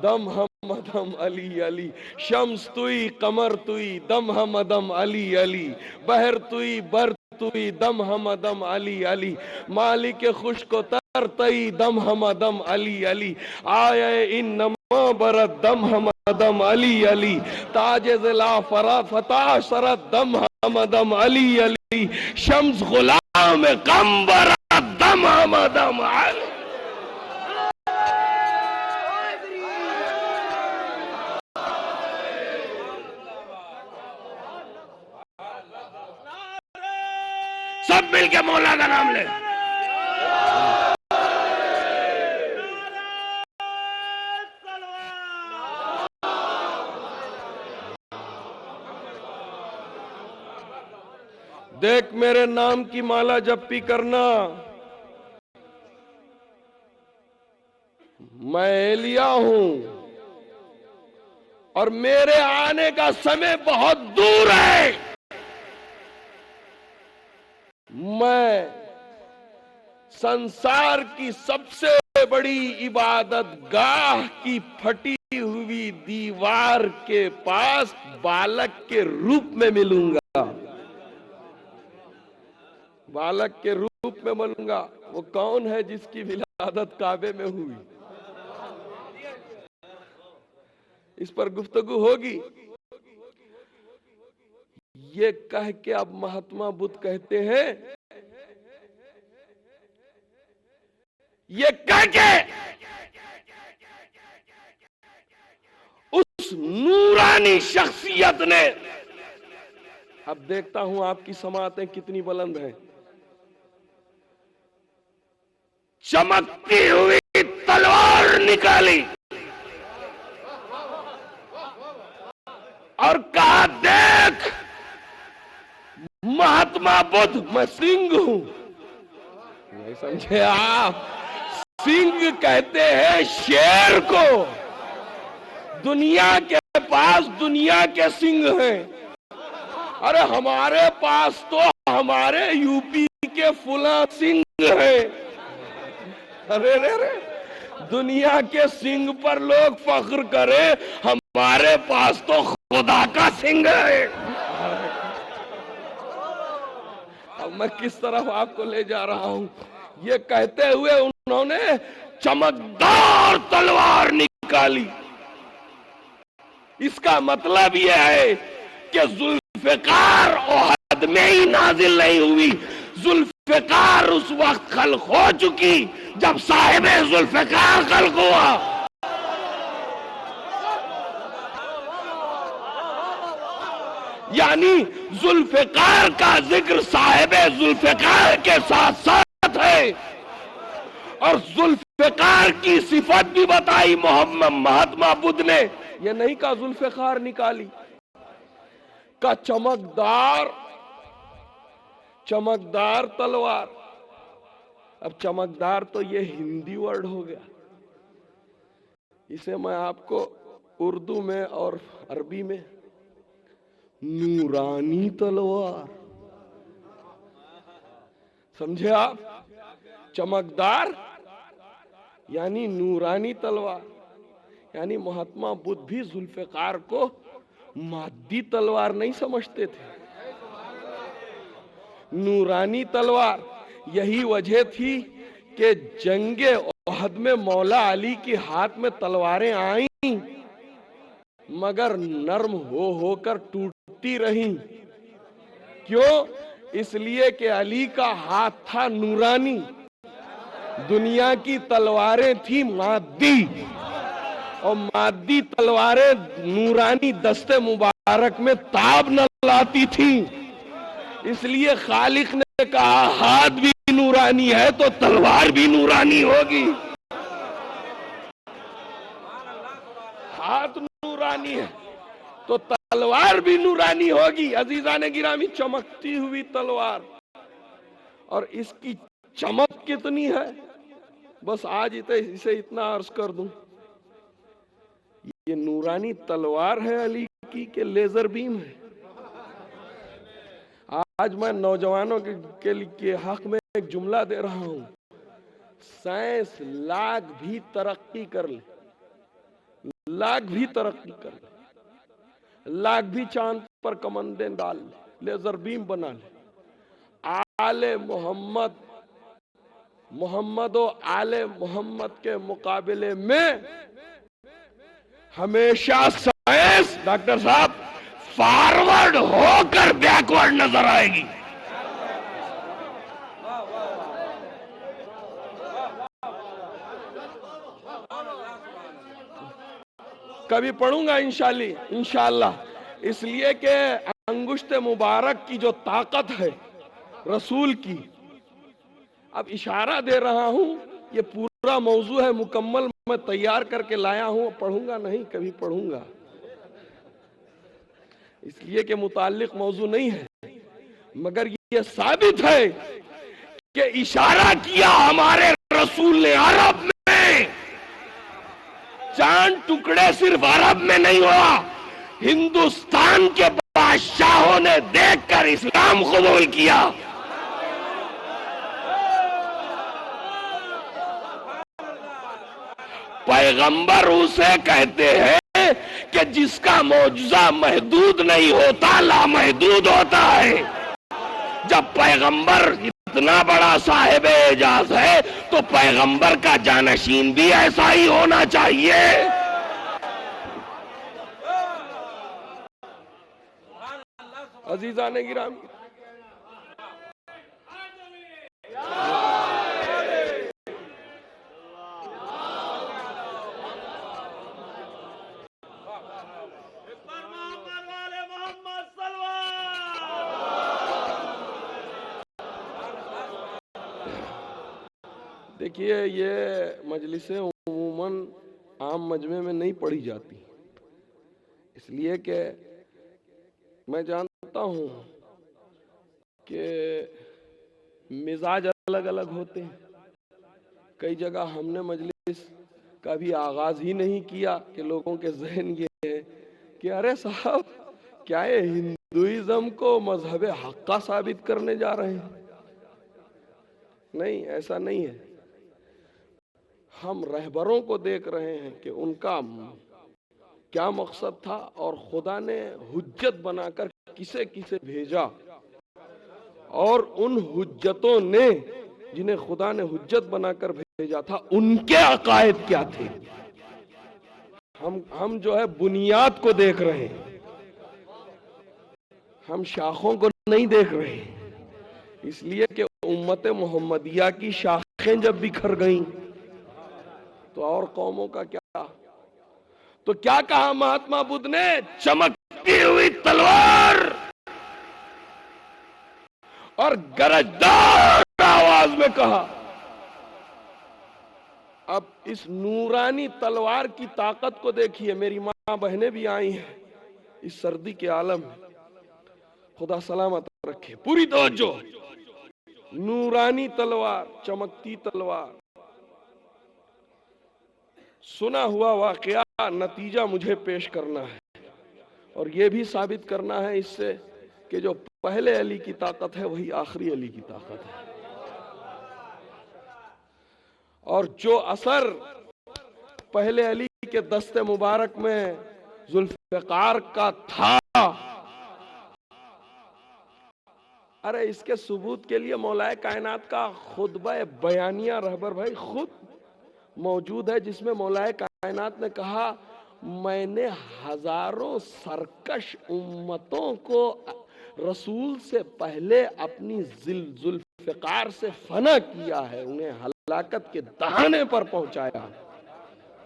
दम हम दम अली अली, शम्स तुई कमर तुई दम हम दम अली अली, बहर तुई बर तुई दम हम दम अली अली, मालिक खुश को तर तई दम हम दम अली अली, आए इन नमा बरत दम हम दम अली अली, ताजे जिला फरा फता शरत दम हम दम अली अली, शम्स गुलाम कम बरत दम हम दम अली। सब मिलके मौला का नाम ले। देख मेरे नाम की माला जपी करना। मैं एलिया हूं और मेरे आने का समय बहुत दूर है। मैं संसार की सबसे बड़ी इबादत गाह की फटी हुई दीवार के पास बालक के रूप में मिलूंगा। बालक के रूप में मिलूंगा। वो कौन है जिसकी विलादत काबे में हुई? इस पर गुफ्तगू होगी। ये कह के अब महात्मा बुद्ध कहते हैं, ये कह के उस नूरानी शख्सियत ने, अब देखता हूं आपकी समातें कितनी बुलंद हैं, चमकती हुई तलवार निकाली और कहा, देख महात्मा बुद्ध, मैं सिंह हूं। नहीं समझे आप? सिंह कहते हैं शेर को। दुनिया के पास दुनिया के सिंह हैं। अरे हमारे पास तो हमारे यूपी के फुला सिंह है। अरे रे रे, दुनिया के सिंह पर लोग फख्र करे, हमारे पास तो खुदा का सिंह है। अब मैं किस तरफ आपको ले जा रहा हूं? ये कहते हुए उन्होंने चमकदार तलवार निकाली। इसका मतलब यह है कि जुल्फ़िकार ओहद में ही नाजिल नहीं हुई। जुल्फ़िकार उस वक्त खल्क हो चुकी जब साहिबे जुल्फ़िकार खल्क हुआ। यानी जुल्फ़िकार का जिक्र साहिबे जुल्फ़िकार के साथ साथ है और जुल्फ़िकार की सिफत भी बताई मोहम्मद महात्मा बुद्ध ने। ये नहीं कहा जुल्फ़िकार निकाली, का चमकदार तलवार। अब चमकदार तो ये हिंदी वर्ड हो गया। इसे मैं आपको उर्दू में और अरबी में नूरानी तलवार, समझे आप? चमकदार यानी नूरानी तलवार। यानी महात्मा बुद्ध भी जुल्फ़िकार को मादी तलवार नहीं समझते थे, नूरानी तलवार। यही वजह थी कि जंगे ओहद में मौला अली के हाथ में तलवारें आईं मगर नर्म हो होकर टूटती रहीं। क्यों? इसलिए कि अली का हाथ था नूरानी, दुनिया की तलवारें थी मादी, और मादी तलवारें नूरानी दस्ते मुबारक में ताब न लाती थी। इसलिए खालिक ने कहा, हाथ भी नूरानी है तो तलवार भी नूरानी होगी। हाथ नूरानी है तो तलवार भी नूरानी होगी। अजीजान गिरामी, चमकती हुई तलवार, और इसकी चमक कितनी है, बस आज इसे इतना अर्ज कर दूं। ये नूरानी तलवार है अली की के लेजर बीम है। आज मैं नौजवानों के हक में एक जुमला दे रहा हूं, साइंस लाख भी तरक्की कर ले, लाख भी तरक्की कर ले, लाख भी चांद पर कमंदें डाल ले, लेजर बीम बना ले, आले मोहम्मद और आले मोहम्मद के मुकाबले में हमेशा साइंस, डॉक्टर साहब, फॉरवर्ड होकर बैकवर्ड नजर आएगी। कभी पढ़ूंगा इंशाल्लाह। इसलिए कि अंगुश्त मुबारक की जो ताकत है रसूल की। अब इशारा दे रहा हूं, ये पूरा मौजू है मुकम्मल, मैं तैयार करके लाया हूं, पढ़ूंगा नहीं, कभी पढ़ूंगा, इसलिए कि मुताल्लिक मौजू नहीं है, मगर ये साबित है कि इशारा किया हमारे रसूल ने अरब में। चांद टुकड़े सिर्फ अरब में नहीं हुआ, हिंदुस्तान के बादशाहों ने देखकर इस्लाम कबूल किया। पैगंबर उसे कहते हैं कि जिसका मौजूजा महदूद नहीं होता, लामहदूद होता है। जब पैगंबर इतना बड़ा साहिब एजाज है तो पैगंबर का जानशीन भी ऐसा ही होना चाहिए। अजीजाने गिरामी, देखिए, ये मजलिसें उमूमन आम मजमे में नहीं पढ़ी जाती, इसलिए कि मैं जानता हूं कि मिजाज अलग अलग होते हैं। कई जगह हमने मजलिस का भी आगाज ही नहीं किया कि लोगों के जहन ये है कि अरे साहब, क्या ये हिंदुइज्म को मजहब हक का साबित करने जा रहे हैं। नहीं, ऐसा नहीं है। हम रहबरों को देख रहे हैं कि उनका क्या मकसद था और खुदा ने हुज्जत बनाकर किसे किसे भेजा, और उन हुज्जतों ने, जिन्हें खुदा ने हुज्जत बनाकर भेजा था, उनके अकायद क्या थे। हम जो है बुनियाद को देख रहे हैं, हम शाखों को नहीं देख रहे हैं। इसलिए कि उम्मत मोहम्मदिया की शाखें जब बिखर गईं तो और कौमों का क्या। तो क्या कहा महात्मा बुद्ध ने? चमकती हुई तलवार और गरजदार आवाज में कहा। अब इस नूरानी तलवार की ताकत को देखिए। मेरी मां बहनें भी आई हैं इस सर्दी के आलम में, खुदा सलामत रखे। पूरी तवज्जो। नूरानी तलवार, चमकती तलवार। सुना हुआ वाकया नतीजा मुझे पेश करना है, और यह भी साबित करना है इससे कि जो पहले अली की ताकत है वही आखिरी अली की ताकत है, और जो असर पहले अली के दस्ते मुबारक में जुल्फ़िकार का था, अरे इसके सबूत के लिए मौलाए कायनात का खुतबा बयानिया रहबर भाई खुद मौजूद है, जिसमें मौलाए कायनात ने कहा, मैंने हजारों सरकश उम्मतों को रसूल से पहले अपनी जुल्फ़िकार से फना किया है, उन्हें हलाकत के दहाने पर पहुंचाया।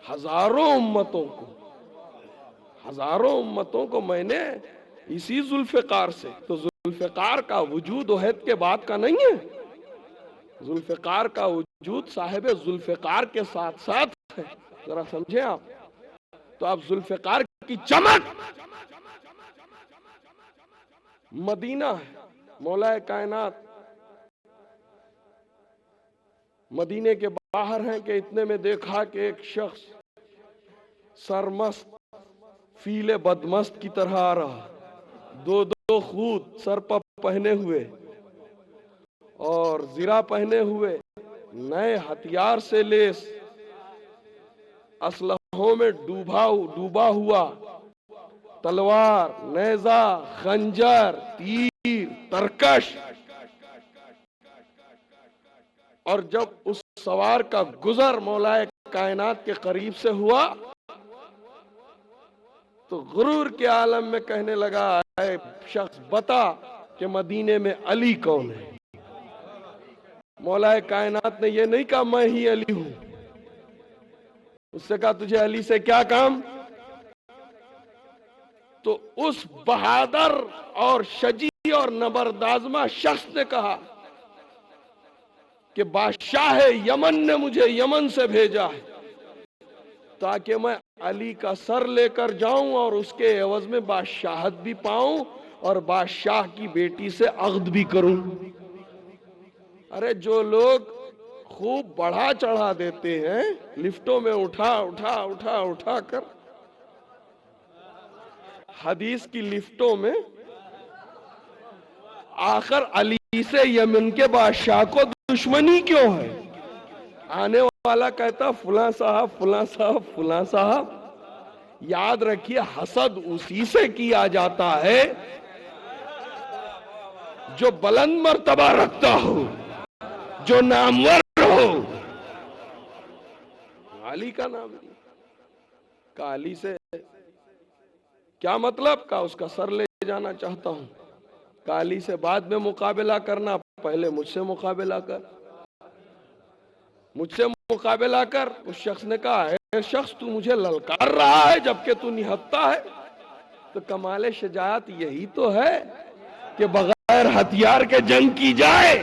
हजारों उम्मतों को मैंने इसी जुल्फ़िकार से। तो जुल्फ़िकार का वजूद वहद के बाद का नहीं है, जुल्फ़िकार का वजूद साहिब जुल्फ़िकार के साथ साथ है। जरा समझे आप। तो आप जुल्फ़िकार की चमक मदीना है। मौलाए कायनात मदीने के बाहर हैं कि इतने में देखा कि एक शख्स सरमस्त फीले बदमस्त की तरह आ रहा, दो दो खूद सर पर पहने हुए और जीरा पहने हुए, नए हथियार से लेस, असलहों में डूबा हुआ, तलवार, नेजा, खंजर, तीर, तरकश। और जब उस सवार का गुजर मौलाए कायनात के करीब से हुआ तो गुरूर के आलम में कहने लगा, ऐ शख्स बता कि मदीने में अली कौन है। मौलाए कायनात ने यह नहीं कहा मैं ही अली हूं, उससे कहा तुझे अली से क्या काम। तो उस बहादुर और शजी और नबरदाजमा शख्स ने कहा कि बादशाह यमन ने मुझे यमन से भेजा है ताकि मैं अली का सर लेकर जाऊं और उसके एवज में बादशाहत भी पाऊं और बादशाह की बेटी से अक़्द भी करूं। अरे जो लोग खूब बढ़ा चढ़ा देते हैं, लिफ्टों में उठा उठा उठा उठा कर, हदीस की लिफ्टों में, आखिर अली से यमन के बादशाह को दुश्मनी क्यों है? आने वाला कहता फुला साहब फुला साहब फुला साहब। याद रखिए, हसद उसी से किया जाता है जो बुलंद मर्तबा रखता हो, जो नामवर हो। अली का नाम नहीं का, अली से क्या मतलब का? उसका सर ले जाना चाहता हूं। का अली से बाद में मुकाबला करना, पहले मुझसे मुकाबला कर, मुझसे मुकाबला कर। उस शख्स ने कहा, है शख्स तू मुझे ललकार रहा है जबकि तू निहत्ता है। तो कमाल शजाअत यही तो है कि बगैर हथियार के जंग की जाए,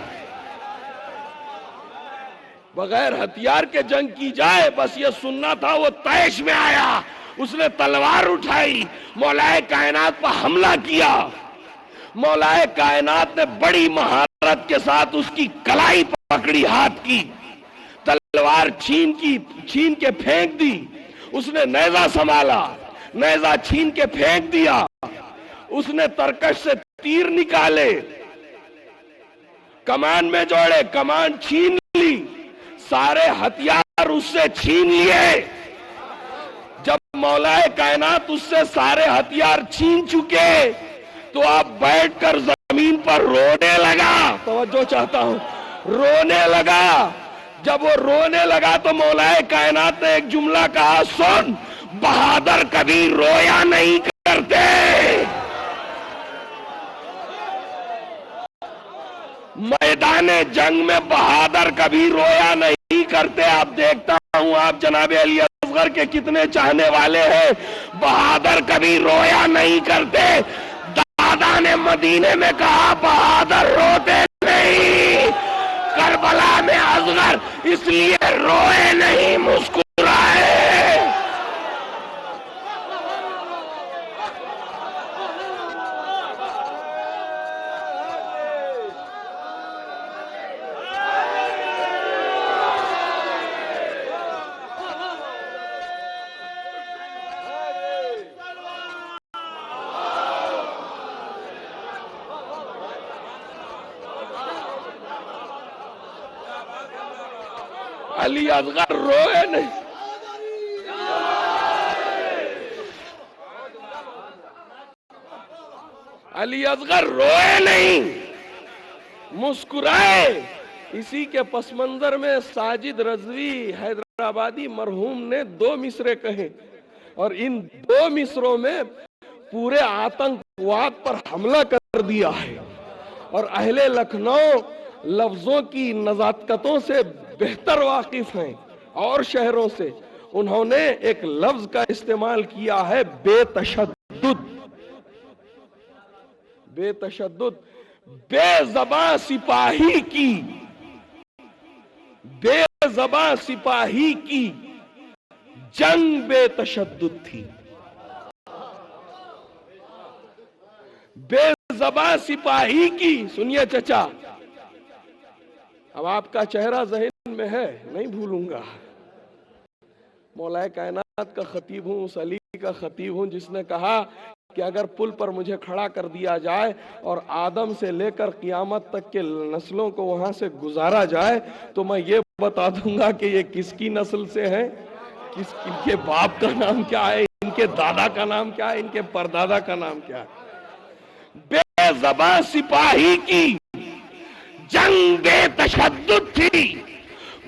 बगैर हथियार के जंग की जाए। बस ये सुनना था। वो तैश में आया, उसने तलवार उठाई, मौलाए कायनात पर हमला किया। मौलाए कायनात ने बड़ी महारत के साथ उसकी कलाई पकड़ी, हाथ की तलवार छीन के फेंक दी। उसने नेजा संभाला, नेजा छीन के फेंक दिया। उसने तरकश से तीर निकाले, कमान में जोड़े, कमान छीन ली, सारे हथियार उससे छीन लिए। जब मौलाए कायनात उससे सारे हथियार छीन चुके तो अब बैठकर जमीन पर रोने लगा। तवज्जो चाहता हूं, रोने लगा। जब वो रोने लगा तो मौलाए कायनात ने एक जुमला कहा, सुन, बहादुर कभी रोया नहीं करते। मैदाने जंग में बहादुर कभी रोया नहीं करते। आप देखता हूं आप जनाबे अली असगर के कितने चाहने वाले हैं। बहादुर कभी रोया नहीं करते। दादा ने मदीने में कहा, बहादुर रोते नहीं। करबला में असगर इसलिए रोए नहीं, मुस्कुराए। अली असगर रोए नहीं। अली असगर रोए नहीं, मुस्कुराए। इसी के पस मंजर में साजिद रजवी हैदराबादी मरहूम ने 2 मिसरे कहे और इन 2 मिसरों में पूरे आतंकवाद पर हमला कर दिया है। और अहले लखनऊ लफ्जों की नजाकतों से बेहतर वाकिफ हैं और शहरों से। उन्होंने एक लफ्ज का इस्तेमाल किया है, बेतशद्दुद। बेतशद्दुद, बेज़बां सिपाही की, बेज़बां सिपाही की जंग बेतशद्दुद थी। बेज़बां सिपाही की, सुनिए चचा, अब आपका चेहरा ज़हन में है, नहीं भूलूंगा। मौलाए कायनात का खतीब हूं, उस अली का खतीब हूं जिसने कहा कि अगर पुल पर मुझे खड़ा कर दिया जाए और आदम से लेकर क़ियामत तक के नस्लों को वहां से गुजारा जाए तो मैं ये बता दूंगा कि ये किसकी नस्ल से है, इनके बाप का नाम क्या है, इनके दादा का नाम क्या है, इनके परदादा का नाम क्या है। बेज़बां सिपाही की जंग बेतशद्दुद थी।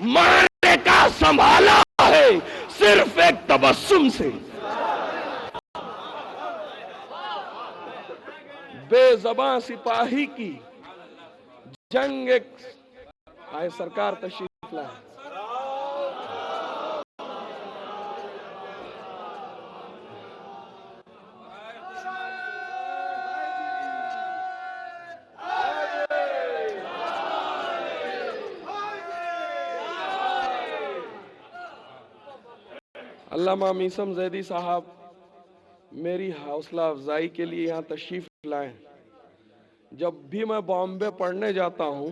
मारने का संभाला है सिर्फ एक तबस्सुम से। बेज़बां सिपाही की जंग एक, आए सरकार तशरीफ लाए। अल्लामा मीसम जैदी साहब मेरी हौसला अफजाई के लिए यहाँ तशरीफ लाए। जब भी मैं बॉम्बे पढ़ने जाता हूँ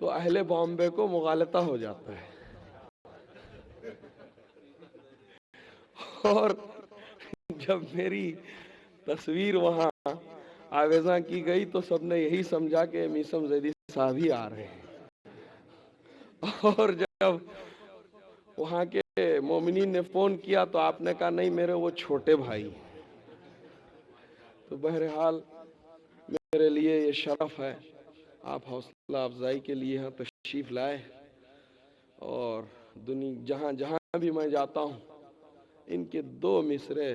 तो अहले बॉम्बे को मुगालता हो जाता है, और जब मेरी तस्वीर वहाँ आवेजा की गई तो सबने यही समझा कि मीसम जैदी साहब ही आ रहे हैं। और जब वहाँ के मोमिनीन ने फोन किया तो आपने कहा नहीं, मेरे वो छोटे भाई। तो बहरहाल मेरे लिए ये शरफ है, आप हौसला अफजाई के लिए यहाँ तशरीफ लाए। और दुनिया जहाँ जहाँ भी मैं जाता हूँ इनके दो मिसरे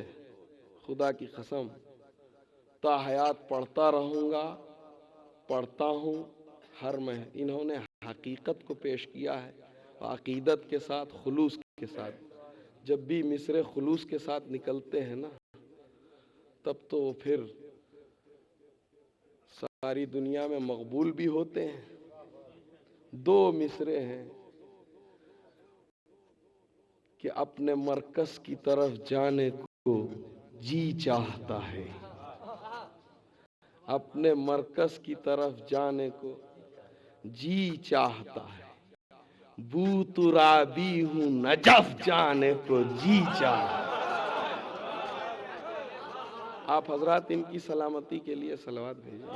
खुदा की कसम ताहयात पढ़ता रहूँगा, पढ़ता हूँ हर मह। इन्होंने हकीकत को पेश किया है अकीदत के साथ, खुलूस के साथ। जब भी मिसरे खुलूस के साथ निकलते हैं ना, तब तो फिर सारी दुनिया में मकबूल भी होते हैं। दो मिसरे हैं कि अपने मरकज की तरफ जाने को जी चाहता है, अपने मरकज की तरफ जाने को जी चाहता है, बूतुराबी हूँ नजफ जाने को जी चाहता। आप हजरात इनकी सलामती के लिए सलावत भेजिए।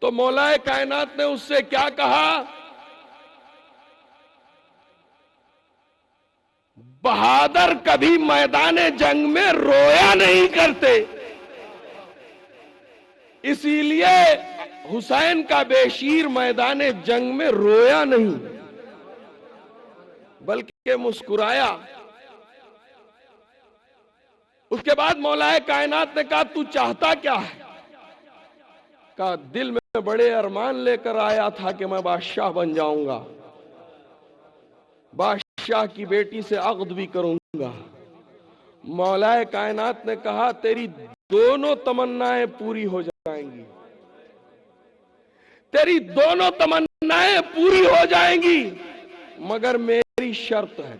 तो मौलाए कायनात ने उससे क्या कहा? बहादुर कभी मैदाने जंग में रोया नहीं करते, इसीलिए हुसैन का बेशीर मैदाने जंग में रोया नहीं बल्कि मुस्कुराया। उसके बाद मौलाए कायनात ने कहा तू चाहता क्या है? कहा दिल में बड़े अरमान लेकर आया था कि मैं बादशाह बन जाऊंगा, बादशाह की बेटी से अक़्द भी करूंगा। मौलाए कायनात ने कहा तेरी दोनों तमन्नाएं पूरी हो जाएंगी, तेरी दोनों तमन्नाएं पूरी हो जाएंगी, मगर मेरी शर्त है।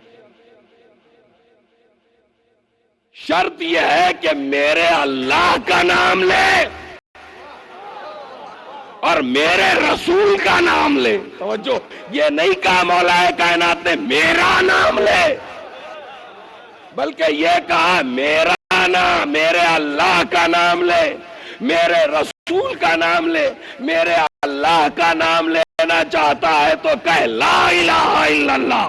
शर्त यह है कि मेरे अल्लाह का नाम ले और मेरे रसूल का नाम ले। तवज्जो, ये नहीं कहा मौलाए कायनात ने मेरा नाम ले, बल्कि ये कहा मेरा नाम, मेरे अल्लाह का नाम ले, मेरे रसूल का नाम ले। मेरे अल्लाह का नाम लेना चाहता है तो कह ला इलाहा इल्लल्लाह।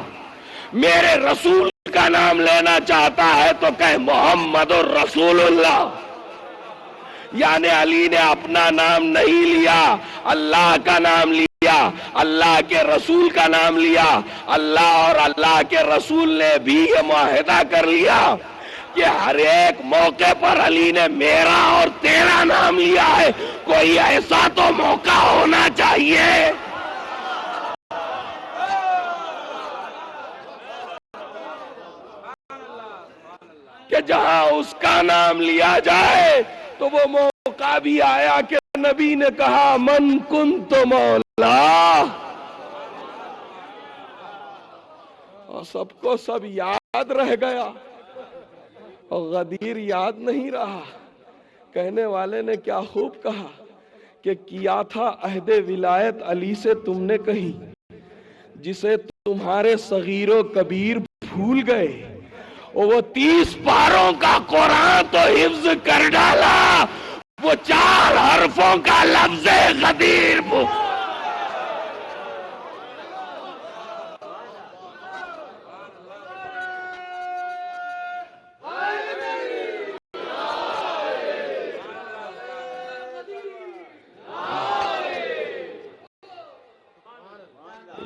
मेरे रसूल का नाम लेना चाहता है तो कह मोहम्मदुर रसूलुल्लाह। यानी अली ने अपना नाम नहीं लिया, अल्लाह का नाम लिया, अल्लाह के रसूल का नाम लिया। अल्लाह और अल्लाह के रसूल ने भी ये मुआहिदा कर लिया कि हर एक मौके पर अली ने मेरा और तेरा नाम लिया है। कोई ऐसा तो मौका होना चाहिए कि जहां उसका नाम लिया जाए। तो वो मौका भी आया कि नबी ने कहा मन कुंत मौला, और सबको सब याद रह गया और गदीर याद नहीं रहा। कहने वाले ने क्या खूब कहा कि किया था अहदे विलायत अली से तुमने कही, जिसे तुम्हारे सगीरो कबीर भूल गए। वो 30 पारों का कुरान तो हिफ्ज कर डाला, वो 4 हरफों का लफ्ज़ गदीर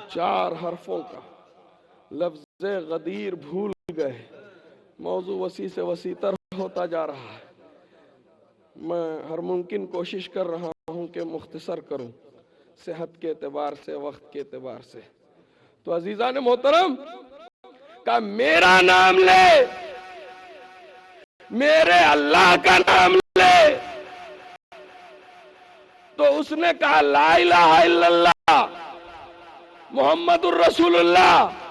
चार हरफों का लफ्ज़ गदीर भूल गए। मौजू वसी से वसीतर होता जा रहा है। मैं हर मुमकिन कोशिश कर रहा हूं कि मुख्तसर करूं, सेहत के एतबार से, वक्त के एतबार से। तो अजीजान मोहतरम का मेरा नाम ले, मेरे अल्लाह का नाम ले, तो उसने कहा ला इलाहा इल्लल्लाह मुहम्मदुर रसूलुल्लाह।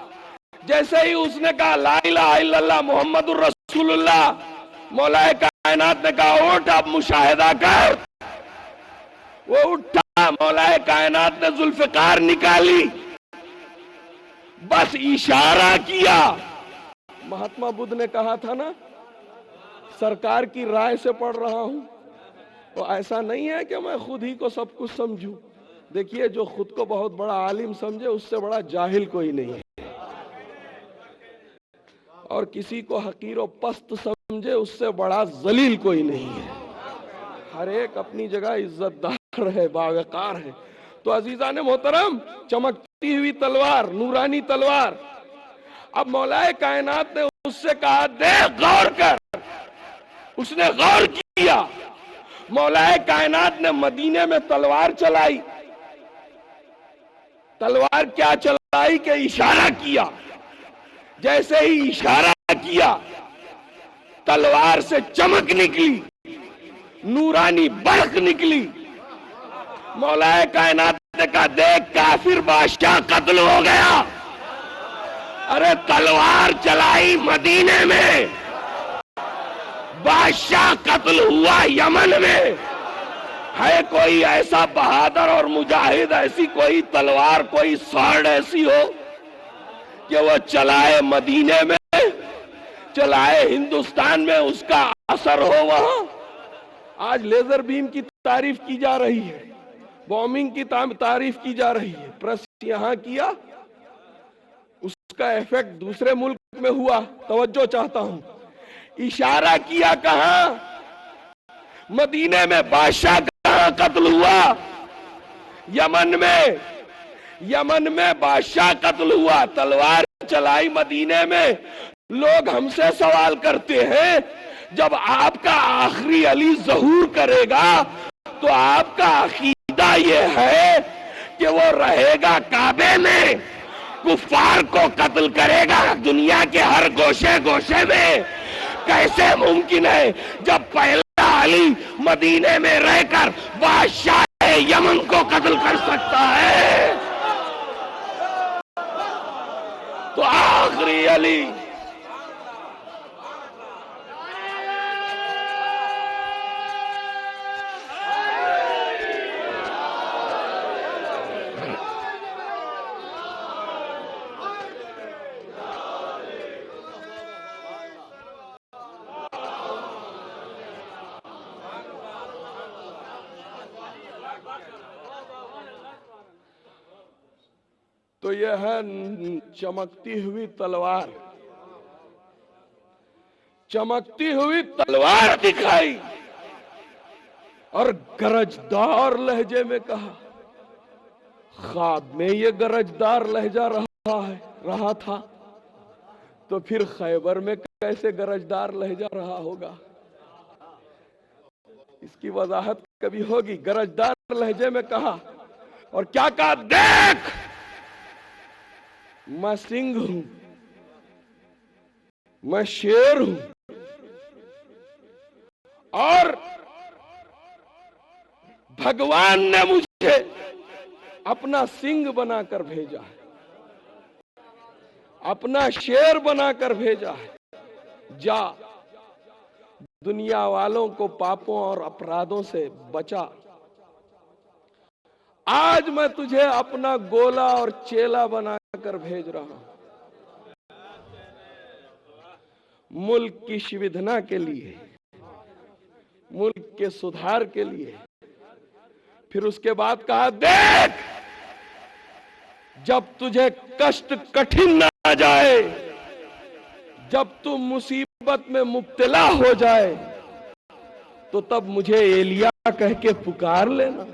जैसे ही उसने कहा ला इलाहा इल्लल्लाह मुहम्मदुर रसूलुल्लाह, मौलाए कायनात ने कहा उठ अब मुशाहिदा कर। वो उठा, मौलाए कायनात ने जुल्फकार निकाली, बस इशारा किया। महात्मा बुद्ध ने कहा था ना, सरकार की राय से पढ़ रहा हूं। तो ऐसा नहीं है कि मैं खुद ही को सब कुछ समझूं। देखिए, जो खुद को बहुत बड़ा आलिम समझे उससे बड़ा जाहिल कोई नहीं है, और किसी को हकीर और पस्त समझे उससे बड़ा जलील कोई नहीं है। हर एक अपनी जगह इज्जतदार है, बावकार है। तो अजीजान मोहतरम, चमकती हुई तलवार, नूरानी तलवार। अब मौलाए कायनात ने उससे कहा देख, गौर कर। उसने गौर किया। मौलाए कायनात ने मदीने में तलवार चलाई। तलवार क्या चलाई कि इशारा किया। जैसे ही इशारा किया, तलवार से चमक निकली, नूरानी बरक निकली। मौलाए कायनात ने कहा देख, काफिर बादशाह कत्ल हो गया। अरे तलवार चलाई मदीने में, बादशाह कत्ल हुआ यमन में। है कोई ऐसा बहादुर और मुजाहिद, ऐसी कोई तलवार, कोई स्वॉर्ड ऐसी हो कि वो चलाए मदीने में, चलाए हिंदुस्तान में, उसका असर हो वहां। आज लेजर बीम की तारीफ की जा रही है, बॉम्बिंग की तारीफ की जा रही है। प्रेस यहां किया, उसका इफेक्ट दूसरे मुल्क में हुआ। तवज्जो चाहता हूं, इशारा किया कहां? मदीने में। बादशाह कहां कत्ल हुआ? यमन में। यमन में बादशाह कत्ल हुआ, तलवार चलाई मदीने में। लोग हमसे सवाल करते हैं, जब आपका आखिरी अली ज़हूर करेगा तो आपका अकीदा ये है कि वो रहेगा काबे में, कुफ्फार को कत्ल करेगा दुनिया के हर गोशे गोशे में? कैसे मुमकिन है जब पहला अली मदीने में रहकर बादशाह यमन को कत्ल कर सकता है? तो आखिरी अली तो यह है चमकती हुई तलवार। चमकती हुई तलवार दिखाई और गरजदार लहजे में कहा। ख्वाब में ये गरजदार लहजा रहा था, तो फिर खैबर में कैसे गरजदार लहजा रहा होगा? इसकी वजाहत कभी होगी। गरजदार लहजे में कहा, और क्या कहा? देख, मैं सिंह हूं, मैं शेर हूं, और भगवान ने मुझे अपना सिंह बनाकर भेजा है, अपना शेर बनाकर भेजा है। जा, दुनिया वालों को पापों और अपराधों से बचा। आज मैं तुझे अपना गोला और चेला बनाकर भेज रहा हूं, मुल्क की शिविधना के लिए, मुल्क के सुधार के लिए। फिर उसके बाद कहा, देख, जब तुझे कष्ट कठिन ना आ जाए, जब तू मुसीबत में मुब्तला हो जाए, तो तब मुझे एलिया कह के पुकार लेना,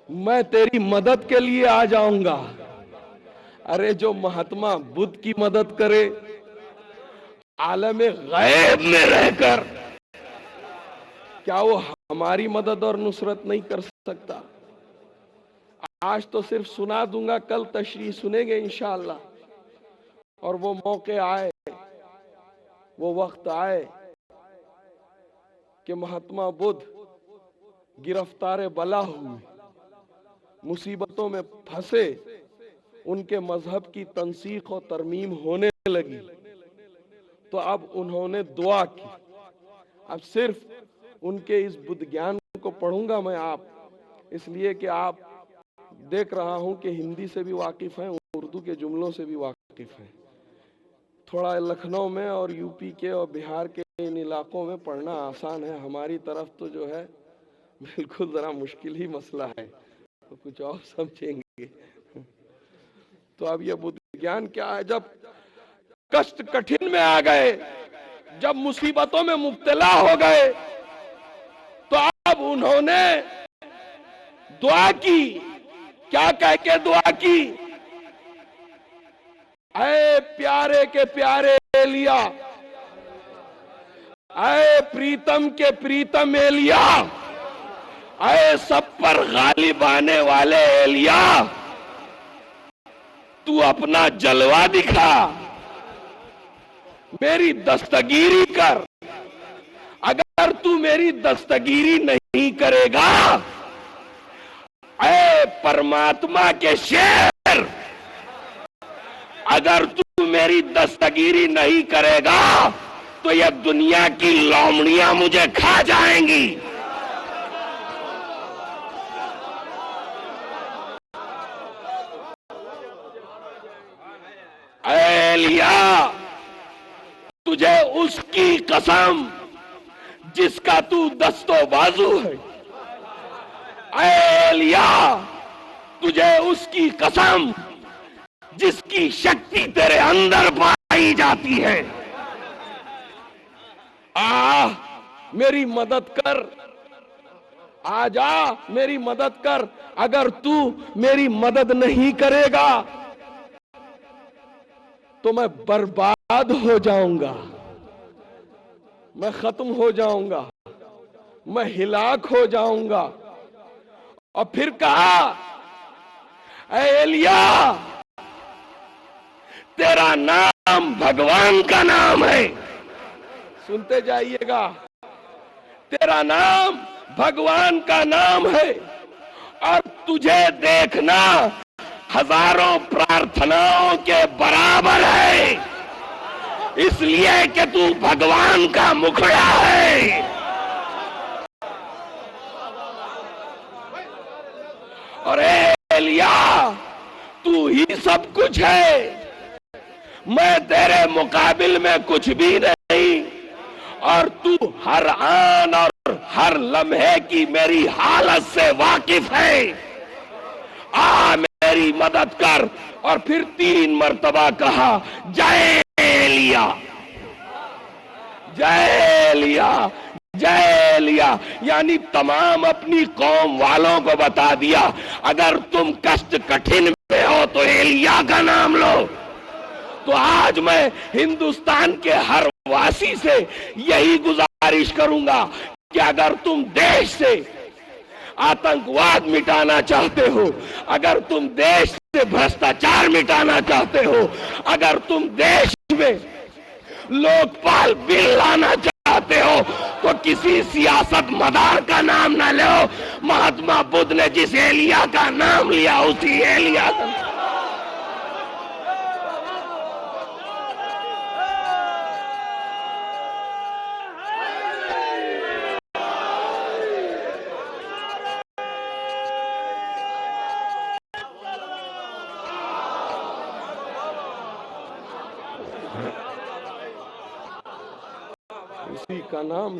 मैं तेरी मदद के लिए आ जाऊंगा। अरे जो महात्मा बुद्ध की मदद करे आलमे गैब में रहकर, क्या वो हमारी मदद और नुसरत नहीं कर सकता? आज तो सिर्फ सुना दूंगा, कल तशरीह सुनेंगे इंशाअल्लाह। और वो मौके आए, वो वक्त आए कि महात्मा बुद्ध गिरफ्तार बला हुए, मुसीबतों में फंसे, उनके मजहब की तंसीख और तरमीम होने लगी, तो अब उन्होंने दुआ की। अब सिर्फ उनके इस बुद्ध ज्ञान को पढ़ूंगा मैं आप, इसलिए कि आप देख रहा हूं कि हिंदी से भी वाकिफ हैं, उर्दू के जुमलों से भी वाकिफ हैं। थोड़ा लखनऊ में और यूपी के और बिहार के इन इलाकों में पढ़ना आसान है, हमारी तरफ तो जो है बिल्कुल जरा मुश्किल ही मसला है, तो कुछ और समझेंगे। तो अब यह बुद्ध ज्ञान क्या है? जब कष्ट कठिन में आ गए, जब मुसीबतों में मुब्तला हो गए, तो अब उन्होंने दुआ की। क्या कह के दुआ की? ऐ प्यारे के प्यारे एलिया, ऐ प्रीतम के प्रीतम एलिया, ऐ सब पर गालिब आने वाले एलिया, तू अपना जलवा दिखा, मेरी दस्तगीरी कर। अगर तू मेरी दस्तगीरी नहीं करेगा, ऐ परमात्मा के शेर, अगर तू मेरी दस्तगीरी नहीं करेगा तो यह दुनिया की लोमड़ियां मुझे खा जाएंगी। ऐ एलिया, तुझे उसकी कसम जिसका तू दस्तो बाजू है। ऐ एलिया, तुझे उसकी कसम जिसकी शक्ति तेरे अंदर पाई जाती है। मेरी मदद कर, आ जा, मेरी मदद कर। अगर तू मेरी मदद नहीं करेगा तो मैं बर्बाद हो जाऊंगा, मैं खत्म हो जाऊंगा, मैं हिलाक हो जाऊंगा। और फिर कहा, ऐ एलिया, तेरा नाम भगवान का नाम है। सुनते जाइएगा, तेरा नाम भगवान का नाम है, और तुझे देखना हजारों प्रार्थनाओं के बराबर है, इसलिए कि तू भगवान का मुखड़ा है। और एलिया, तू ही सब कुछ है, मैं तेरे मुकाबिल में कुछ भी नहीं, और तू हर आन और हर लम्हे की मेरी हालत से वाकिफ है। मेरी मदद कर। और फिर 3 मर्तबा कहा, जय एलिया, जय एलिया, जय एलिया, यानी तमाम अपनी कौम वालों को बता दिया, अगर तुम कष्ट कठिन में हो तो एलिया का नाम लो। तो आज मैं हिंदुस्तान के हर वासी से यही गुजारिश करूंगा कि अगर तुम देश से आतंकवाद मिटाना चाहते हो, अगर तुम देश से भ्रष्टाचार मिटाना चाहते हो, अगर तुम देश में लोकपाल बिल लाना चाहते हो, तो किसी सियासत मदार का नाम ना लो। महात्मा बुद्ध ने जिस एलिया का नाम लिया, उसी एलिया का। उसी का नाम,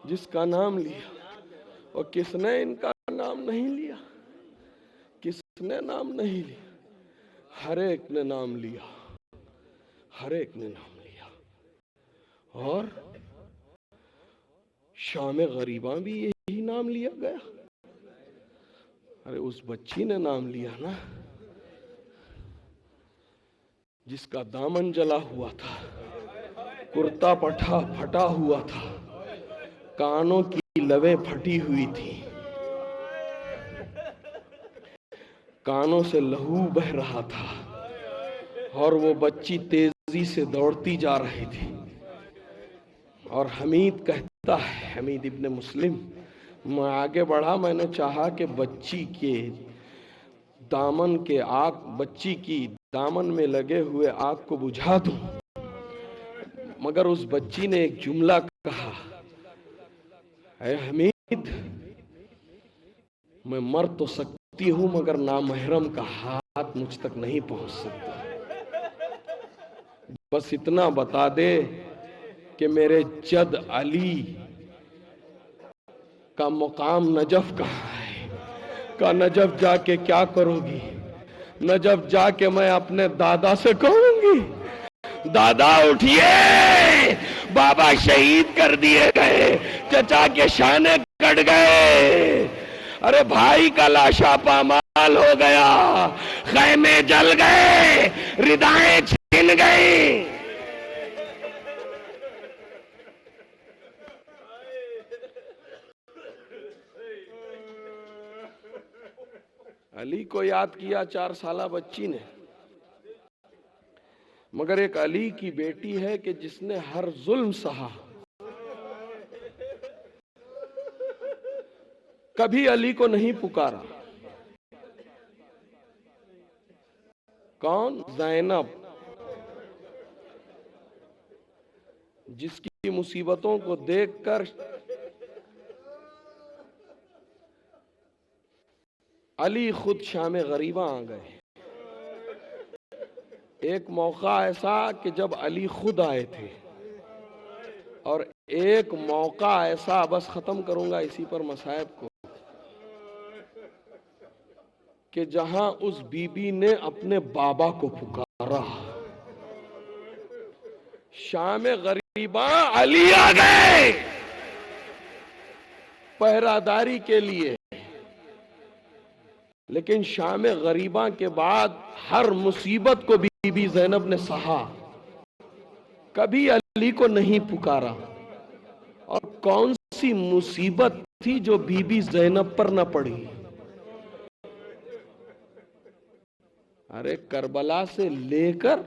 जिसका नाम लिया। और किसने इनका नाम नहीं लिया? किसने नाम नहीं लिया? हर एक ने नाम लिया, हर एक ने नाम लिया। और शाम गरीबा भी यही नाम लिया गया। अरे उस बच्ची ने नाम लिया ना, जिसका दामन जला हुआ था, कुर्ता पठा फटा हुआ था, कानों की लवें फटी हुई थी, कानों से लहू बह रहा था और वो बच्ची तेजी से दौड़ती जा रही थी। और हमीद कहता है, हमीद इब्ने मुस्लिम, मैं आगे बढ़ा, मैंने चाहा कि बच्ची के दामन के आग, बच्ची की दामन में लगे हुए आग को बुझा दूं, मगर उस बच्ची ने एक जुमला कहा, ऐ हमीद, मैं मर तो सकती हूं मगर नामहरम का हाथ मुझ तक नहीं पहुंच सकता। बस इतना बता दे कि मेरे जद अली का मुकाम नजफ कहाँ है। का नजफ जाके क्या करोगी? नजफ जाके मैं अपने दादा से कहूंगी, दादा उठिए, बाबा शहीद कर दिए गए, चचा के शाने कट गए, अरे भाई का लाशा पामाल हो गया, खैमे जल गए, रिदाएं छिन गई। अली को याद किया 4 साला बच्ची ने, मगर एक अली की बेटी है कि जिसने हर जुल्म सहा। कभी अली को नहीं पुकारा। कौन? ज़ैनब, जिसकी मुसीबतों को देखकर अली खुद शाम गरीबा आ गए। एक मौका ऐसा कि जब अली खुद आए थे, और एक मौका ऐसा, बस खत्म करूंगा इसी पर मसायब को, कि जहां उस बीबी ने अपने बाबा को पुकारा। शाम गरीबा अली आ गए पहरादारी के लिए, लेकिन शाम गरीबा के बाद हर मुसीबत को बीबी ज़ैनब ने सहा, कभी अली को नहीं पुकारा। और कौन सी मुसीबत थी जो बीबी ज़ैनब पर न पड़ी? अरे करबला से लेकर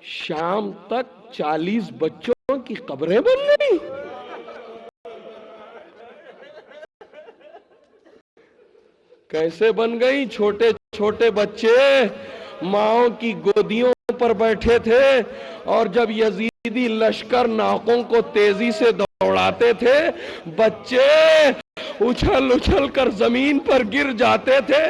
शाम तक 40 बच्चों की कब्रें बन गई। कैसे बन गई? छोटे छोटे बच्चे माओ की गोदियों पर बैठे थे, और जब यजीदी लश्कर नाकों को तेजी से दौड़ाते थे, बच्चे उछल उछल कर जमीन पर गिर जाते थे